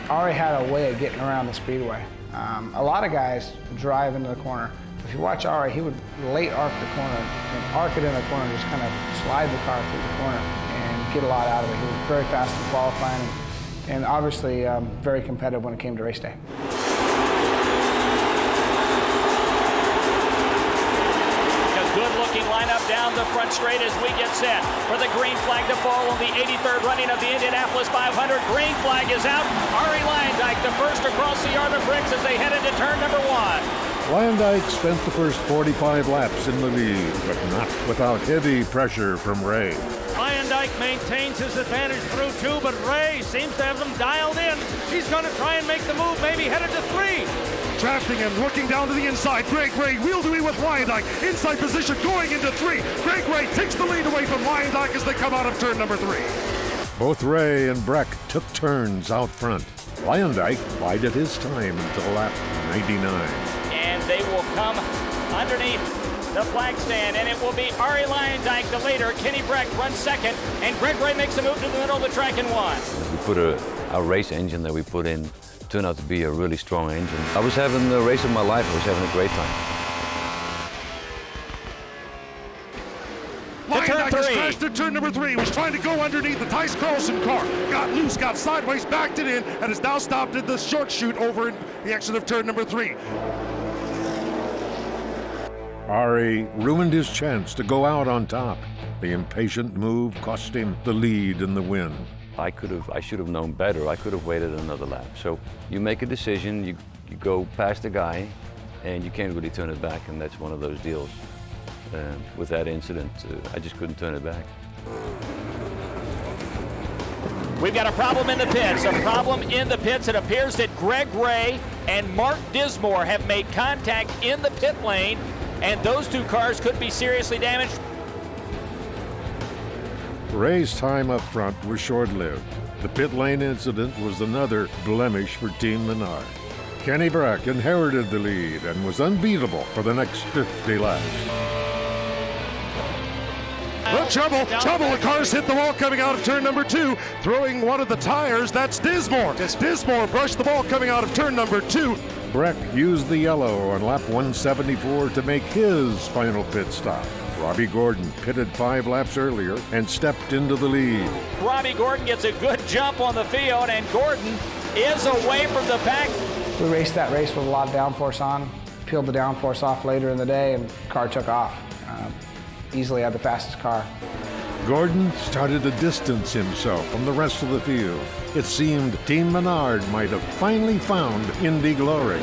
Arie had a way of getting around the speedway. A lot of guys drive into the corner. If you watch Arie, he would late arc the corner and arc it in the corner and just kind of slide the car through the corner and get a lot out of it. He was very fast in qualifying and obviously very competitive when it came to race day. Good-looking lineup down the front straight as we get set for the green flag to fall on the 83rd running of the Indianapolis 500. Green flag is out. Arie Luyendyk, the first across the yard of bricks as they head into turn number 1. Luyendyk spent the first 45 laps in the lead, but not without heavy pressure from Ray. Luyendyk maintains his advantage through 2, but Ray seems to have them dialed in. He's going to try and make the move, maybe headed to 3. Drafting and looking down to the inside. Greg Ray wheel-to-wheel with Luyendyk. Inside position going into 3. Greg Ray takes the lead away from Luyendyk as they come out of turn number 3. Both Ray and Breck took turns out front. Luyendyk bided his time until lap 99. And they will come underneath the flag stand, and it will be Arie Luyendyk, the leader. Kenny Breck runs 2nd, and Greg Ray makes a move to the middle of the track and 1. We put our race engine that we put in turned out to be a really strong engine. I was having the race of my life. I was having a great time. Luyendyk has crashed at turn number 3. Was trying to go underneath the Tice Carlson car. Got loose, got sideways, backed it in, and is now stopped at the short chute over in the exit of turn number 3. Arie ruined his chance to go out on top. The impatient move cost him the lead and the win. I should have known better. I could have waited another lap. So you make a decision, you go past the guy, and you can't really turn it back, and that's one of those deals. With that incident, I just couldn't turn it back. We've got a problem in the pits. It appears that Greg Ray and Mark Dismore have made contact in the pit lane, and those 2 cars could be seriously damaged. Ray's time up front was short-lived. The pit lane incident was another blemish for Team Menard. Kenny Breck inherited the lead and was unbeatable for the next 50 laps. Trouble. The cars hit the wall coming out of turn number 2, throwing one of the tires. That's Dismore. Dismore brushed the ball coming out of turn number 2. Breck used the yellow on lap 174 to make his final pit stop. Robbie Gordon pitted 5 laps earlier and stepped into the lead. Robbie Gordon gets a good jump on the field, and Gordon is away from the pack. We raced that race with a lot of downforce on, peeled the downforce off later in the day, and the car took off. Easily had the fastest car. Gordon started to distance himself from the rest of the field. It seemed Team Menard might have finally found Indy glory.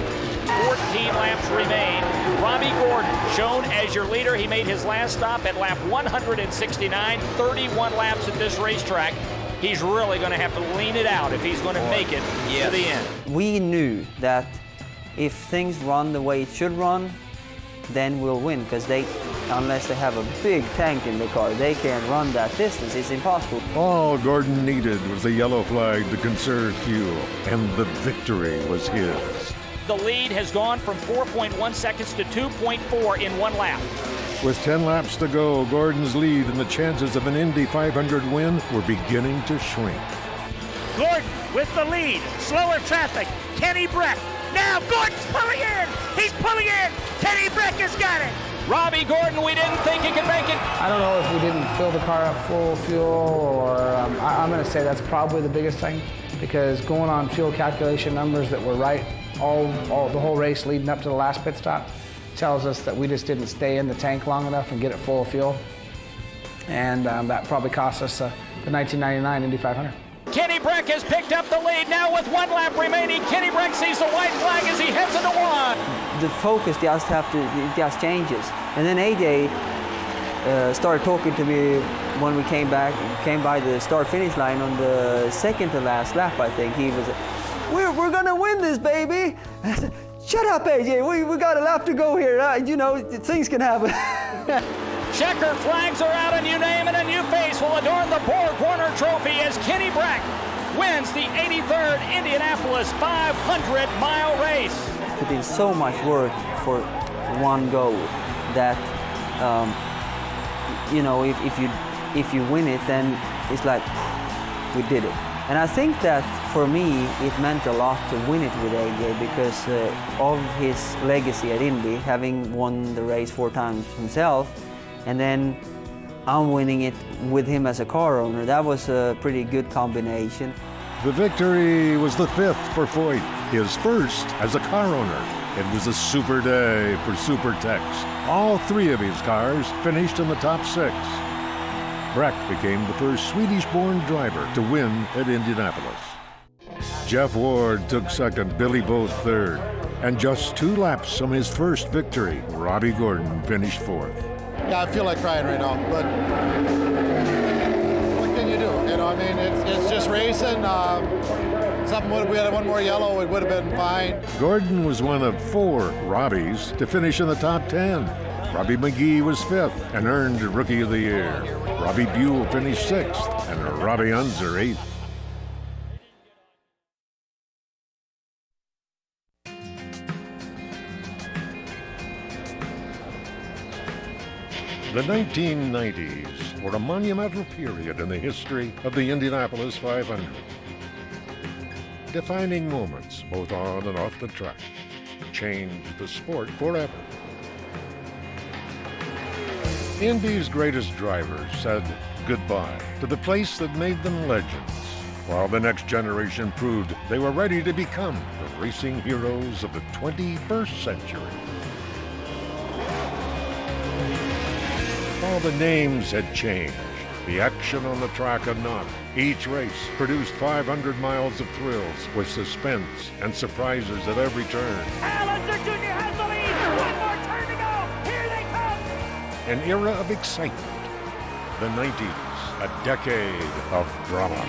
14 laps remain. Robbie Gordon, shown as your leader. He made his last stop at lap 169, 31 laps at this racetrack. He's really going to have to lean it out if he's going to make it to the end. We knew that if things run the way it should run, then we'll win, because unless they have a big tank in the car, they can't run that distance. It's impossible. All Gordon needed was the yellow flag to conserve fuel, and the victory was his. The lead has gone from 4.1 seconds to 2.4 in one lap. With 10 laps to go, Gordon's lead and the chances of an Indy 500 win were beginning to shrink. Gordon with the lead. Slower traffic. Kenny Breck. Now Gordon's pulling in. He's pulling in. Kenny Breck has got it. Robbie Gordon, we didn't think he could make it. I don't know if we didn't fill the car up full of fuel, or I'm going to say that's probably the biggest thing, because going on fuel calculation numbers that were right all the whole race leading up to the last pit stop tells us that we just didn't stay in the tank long enough and get it full of fuel, and that probably cost us the 1999 Indy 500. Kenny Breck has picked up the lead now with 1 lap remaining. Kenny Breck sees the white flag as he heads into one. The focus just changes. And then AJ started talking to me when we came by the start-finish line on the second to last lap, I think. He was, we're gonna win this, baby. I said, shut up, AJ, we got a lap to go here. You know, things can happen. Checker flags are out, and you name it, a new face will adorn the Borg Warner Trophy as Kenny Breck wins the 83rd Indianapolis 500-mile race. Put in so much work for one goal that, you know, if you win it, then it's like, we did it. And I think that for me, it meant a lot to win it with AJ because of his legacy at Indy, having won the race 4 times himself. And then I'm winning it with him as a car owner. That was a pretty good combination. The victory was the 5th for Foyt, his first as a car owner. It was a super day for Super Techs. All 3 of his cars finished in the top 6. Breck became the first Swedish-born driver to win at Indianapolis. Jeff Ward took second, Billy Both third, and just 2 laps from his first victory, Robbie Gordon finished 4th. Yeah, I feel like crying right now, but what can you do? You know, I mean, it's just racing. If we had one more yellow, it would have been fine. Gordon was one of 4 Robbies to finish in the top 10. Robbie McGee was 5th and earned Rookie of the Year. Robbie Buell finished 6th, and Robbie Unser 8th. The 1990s were a monumental period in the history of the Indianapolis 500. Defining moments, both on and off the track, changed the sport forever. Indy's greatest drivers said goodbye to the place that made them legends, while the next generation proved they were ready to become the racing heroes of the 21st century. All the names had changed. The action on the track had not. Each race produced 500 miles of thrills with suspense and surprises at every turn. Allister Jr. has the lead. One more turn to go. Here they come. An era of excitement. The 90s, a decade of drama.